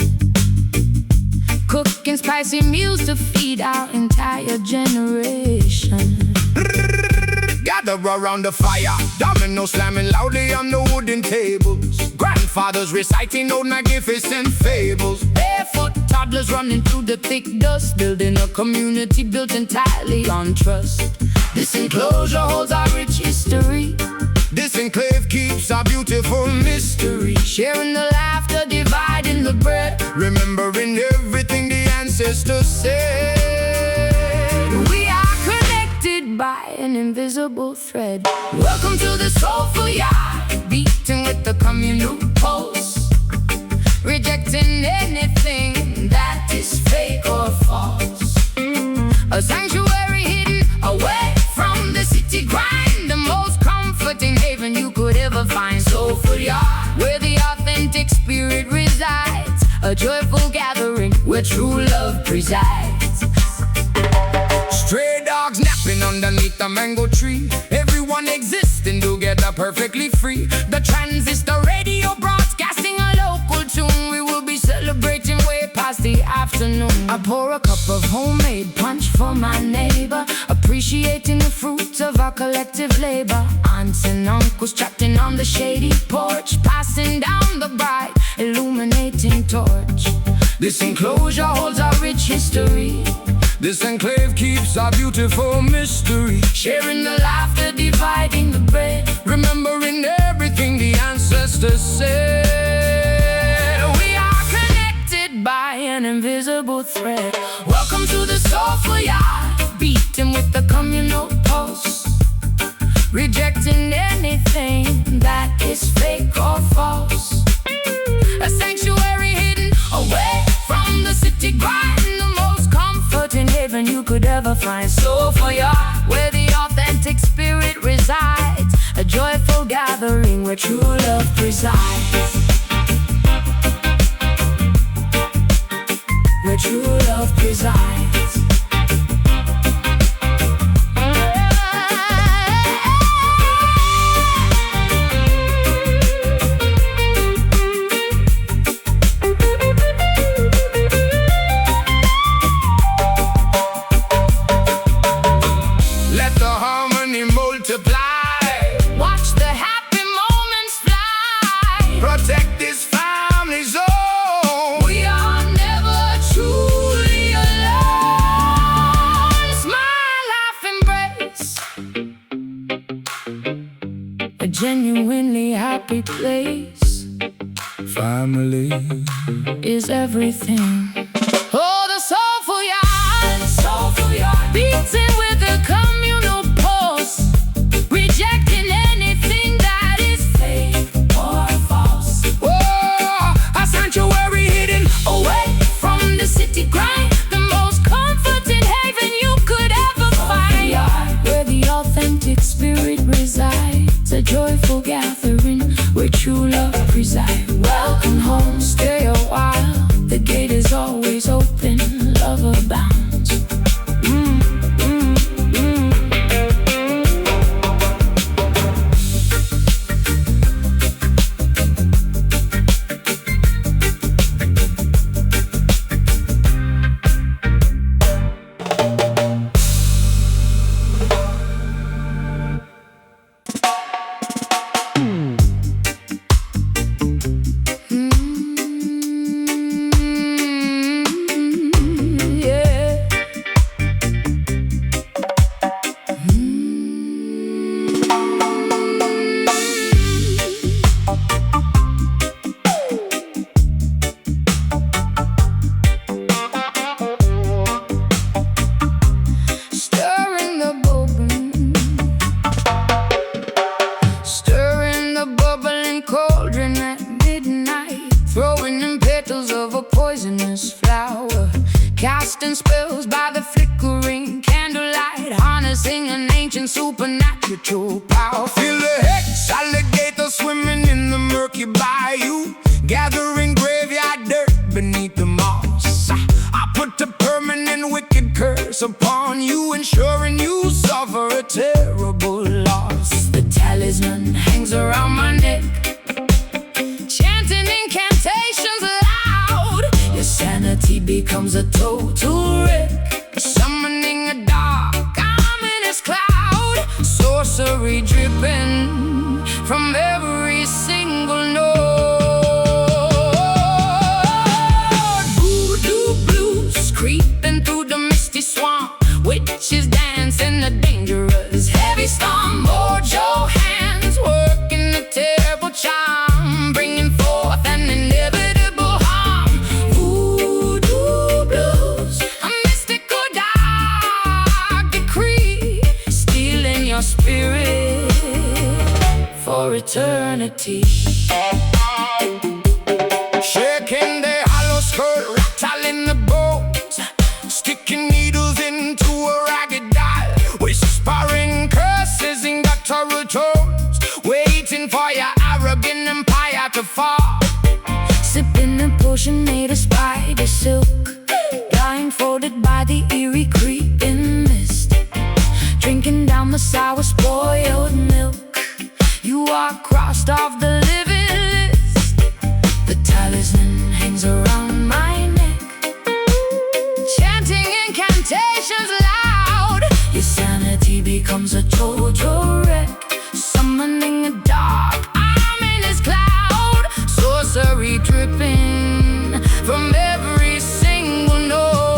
Cooking spicy meals to feed our entire generation. Gather around the fire, domino slamming loudly on the wooden tables. Grandfathers reciting old magnificent fables. Barefoot toddlers running through the thick dust, building a community built entirely on trust. This enclosure holds our rich history. This enclave keeps our beautiful mystery. Sharing the laughter, dividing the bread, Remembering everything the ancestors said. we are connected by an invisible thread. Welcome to the soulful yard, beating with the communal pulse, rejecting anything that is fake or false. A sanctuary hidden away from the city grind, the most comforting haven you could ever find. Soulful yard, where the authentic spirit resides, a joyful gathering where true love presides. Stray dogs napping underneath the mango tree. Everyone existing together perfectly free. The transistor radio broadcasting a local tune. We will be celebrating way past the afternoon. I pour a cup of homemade punch for my neighbor, appreciating the fruits of our collective labor. Aunts and uncles chatting on the shady porch, passing down the bright, illuminating torch. This enclosure holds our rich history. This enclave keeps our beautiful mystery. Sharing the laughter, dividing the bread, Remembering everything the ancestors said. we are connected by an invisible thread. Welcome to the soulful yard, beating with the communal pulse, rejecting anything that is fake or false. A sanctuary hidden away from the city grind, the most comforting haven you could ever find. Soulful yard, where the authentic spirit resides, a joyful gathering where where true love presides. Where true love presides. Let the harmony multiply. Watch the happy moments fly. Protect this family zone. We are never truly alone. Smile, laugh, embrace. A genuinely happy place. Family Is everything. Oh, the soulful yard, beating with a communal pulse, rejecting anything that is fake or false. oh, a sanctuary hidden Away from the city grind, the most comforting haven you could ever find. Where the authentic spirit resides, a joyful gathering where true love presides. Welcome home, stay a while. The gate is always open, love abounds. Stirring the bubbling cauldron at midnight, throwing in petals of a poisonous flower, casting spells by the flickering candlelight, harnessing an ancient supernatural power. Feel the hex, alligator swimming in the murky bayou, gathering graveyard dirt beneath the moss. I put a permanent wicked curse upon you, ensuring you suffer a terrible loss. The talisman hangs around my neck, chanting incantations loud. Your sanity becomes a total wreck, summoning a dark, ominous cloud. Sorcery dripping from every single note. Voodoo blues creeping through the misty swamp, witches dancing a dangerous heavy storm. Mojo hands working a terrible charm, bringing forth an inevitable harm. Voodoo blues, a mystical dark decree, stealing your spirit for eternity. Shaking the hollow skirt, rattling the bones, sticking needles into a ragged doll, whispering curses in guttural tones, waiting for your arrogant empire to fall. Sipping a potion made of spider silk, blindfolded by the eerie creeping mist, drinking down the sour spoiled milk. You are crossed off the living list. The talisman hangs around my neck, chanting incantations loud. Your sanity becomes a total wreck, summoning a dark, ominous cloud. Sorcery dripping from every single note.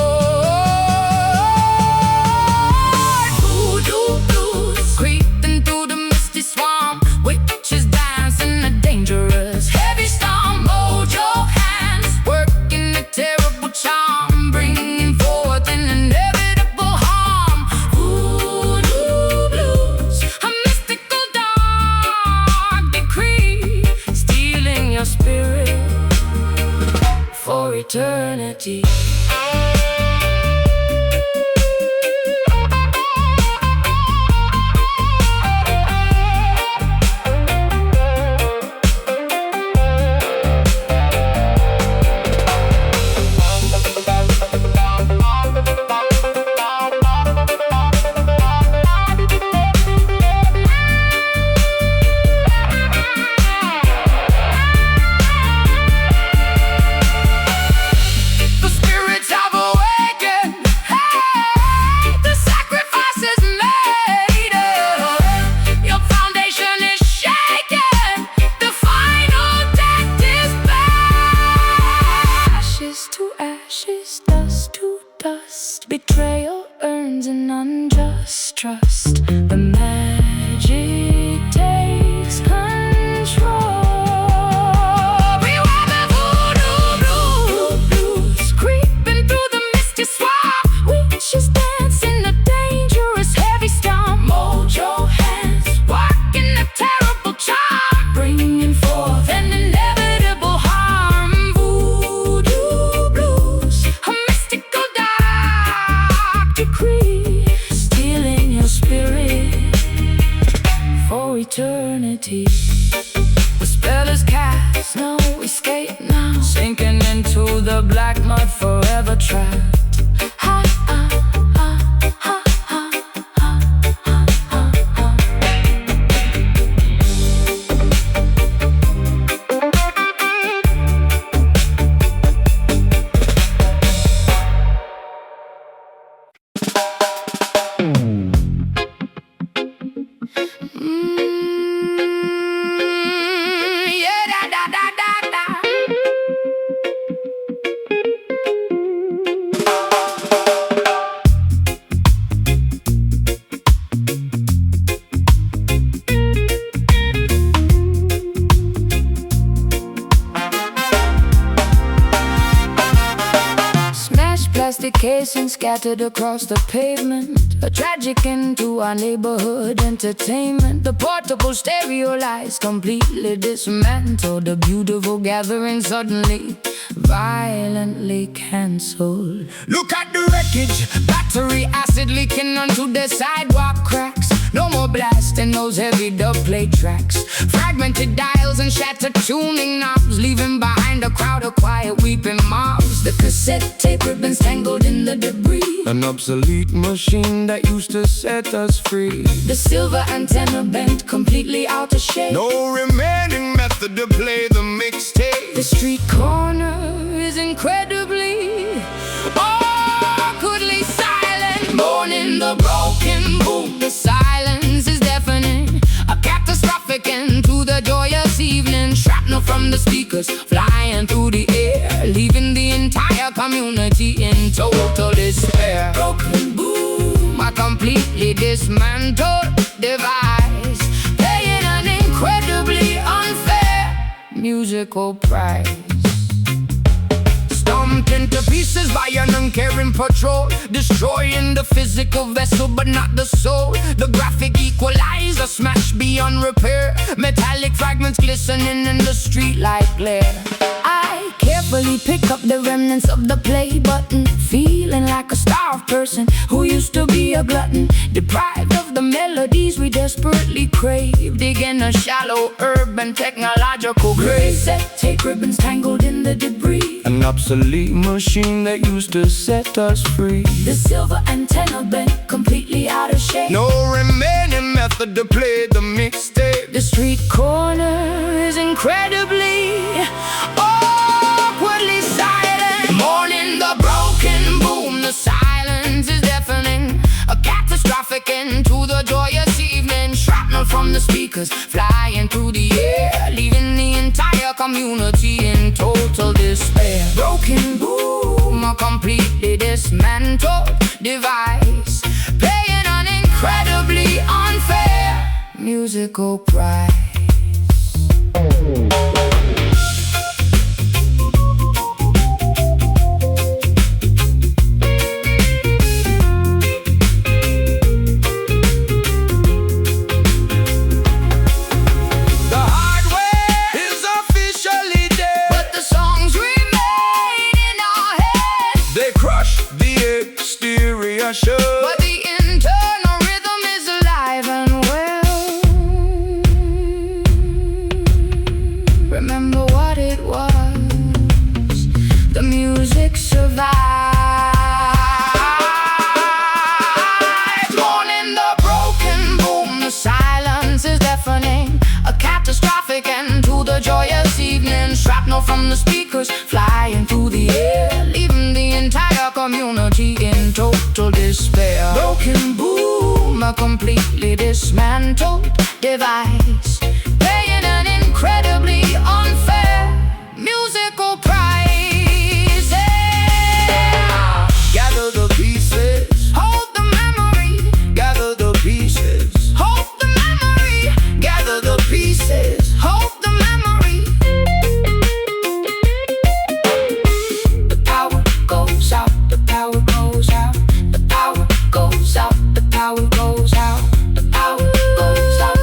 Voodoo blues creeping through the misty swamp, witches dancing a dangerous heavy storm. Mojo hands working a terrible charm, bringing forth an inevitable harm. Voodoo blues, a mystical dark decree, stealing your spirit for eternity. through the black mud, forever trapped. Ha, ha, ha, ha, ha, ha, ha, ha. Yeah, da da da da da. Smashed plastic casings scattered across the pavement. A tragic end to our neighborhood entertainment. The portable stereo lights completely dismantled. A beautiful gathering suddenly violently cancelled. Look at the wreckage, Battery acid leaking onto the sidewalk cracks. No more blasting those heavy dubplate tracks. Fragmented dials and shattered tuning knobs, leaving behind a crowd of quiet weeping mobs. The cassette tape ribbons tangled in the debris. an obsolete machine that used to set us free. The silver antenna bent completely out of shape. No remaining method to play the mixtape. The street corner is incredibly, awkwardly silent. Mourning the broken boom, the silence is deafening. A catastrophic end to the joyous evening. Shrapnel from the speakers flying through the air, leaving the entire community in total despair. Broken boom, a completely dismantled device, paying an incredibly unfair musical price. Stomped into pieces by an uncaring patrol, destroying the physical vessel but not the soul. The graphic equalizer smashed beyond repair, metallic fragments glistening in the streetlight glare. I carefully pick up the remnants of the play button, feeling like a starved person who used to be a glutton, deprived of the melodies we desperately crave, digging a shallow urban technological grave. Set tape ribbons tangled in the debris, An obsolete machine that used to set us free. the silver antenna bent completely out of shape. No remaining method to play the mixtape. The street corner is incredibly, awkwardly silent. Mourning the broken boom, the silence is deafening. A catastrophic end to the joyous evening. Shrapnel from the speakers flying through the air, leaving the entire community in total despair. Broken boom, a completely dismantled device, paying an incredibly unfair musical price. The hardware is officially dead. But the songs remain in our heads. They crush the exterior shell. But the internal rhythm is alive and well. Remember what it was. The music survived. Mourning the broken boom, the silence is deafening. A catastrophic end to the joyous evening. Shrapnel from the speakers flying through the air, leaving the entire community in total despair. Broken boom, a completely dismantled device, paying an incredibly unfair musical price. Yeah. Gather the pieces. Hold the memory, Gather the pieces. hold the memory, Gather the pieces. hold the memory. The power goes out, the power goes out, the power goes out, the power goes out, the power goes out.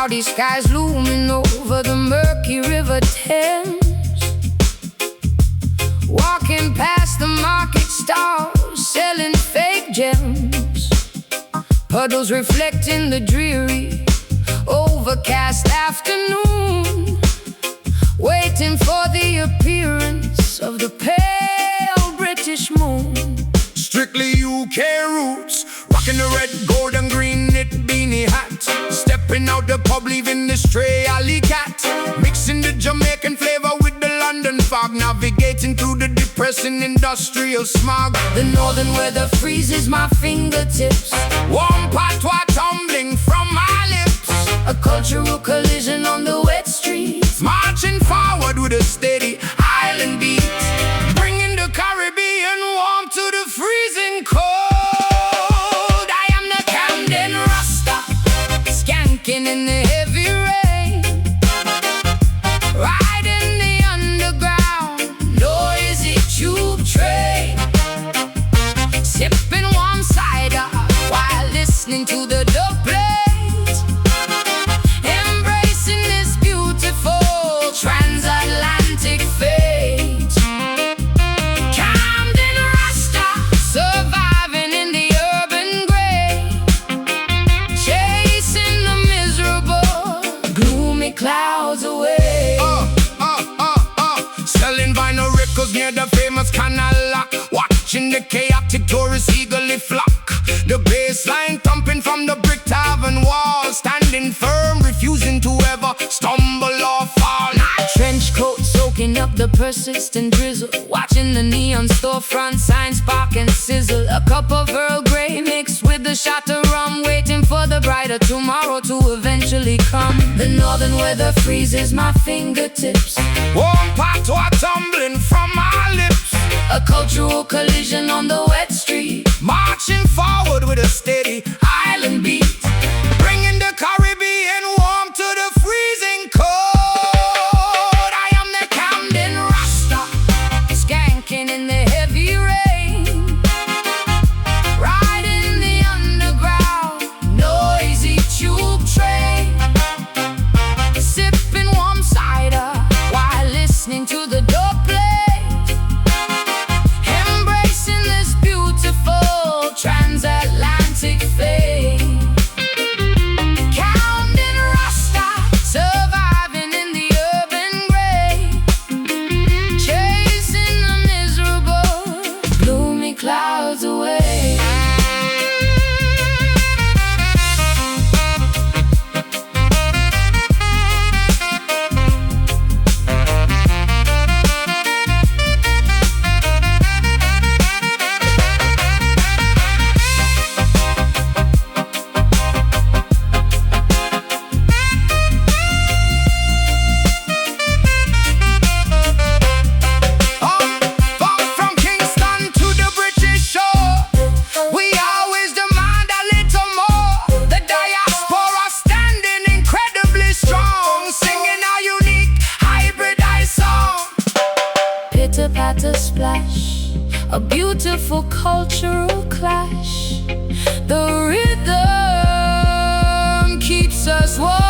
Cloudy skies looming over the murky river Thames. Walking past the market stalls, selling fake gems. Puddles reflecting the dreary, overcast afternoon. Waiting for the appearance of the pale British moon. Strictly UK roots, rocking the red, gold and green knit beanie hat. Stepping out the pub, leaving the stray alley cat. Mixing the Jamaican flavor with the London fog. Navigating through the depressing industrial smog. The northern weather freezes my fingertips. Warm patois tumbling from my lips. A cultural collision on the wet streets. Marching forward with a steady island beat. Bringing the Caribbean warm to the freezing cold. I am the Camden Rasta, skanking in the heavy rain. Riding the underground, noisy tube train. Sipping warm cider while listening to the dub plate. Embracing this beautiful transatlantic fate. Camden Rasta, surviving in the urban gray. Chasing the miserable, gloomy clouds away. Selling vinyl records near the famous Canal Lock. Watching the chaotic tourists eagerly flock. The bassline thumping from the brick tavern wall. Standing firm, refusing to ever stumble or fall. Trench coat soaking up the persistent drizzle. Watching the neon storefront signs spark and sizzle. A cup of Earl Grey mixed with a shot of rum. Waiting for the brighter tomorrow to eventually come. The northern weather freezes my fingertips. Warm patois tumbling from my lips. A cultural collision on the wet street. Marching forward with a steady island beat. Bringing the Caribbean warm to the freezing cold. I am the Camden Rasta, Skanking in the heavy rain. Riding the underground, noisy tube train. Sipping warm cider while listening to the dub plate. Embracing this beautiful transatlantic fate. Camden Rasta, surviving in the urban gray. Chasing the miserable, gloomy clouds away. From Kingston to the British shore, we always demand a little more. The diaspora standing incredibly strong, singing our unique hybridized song. Pitter patter splash, a beautiful cultural clash. The rhythm keeps us warm.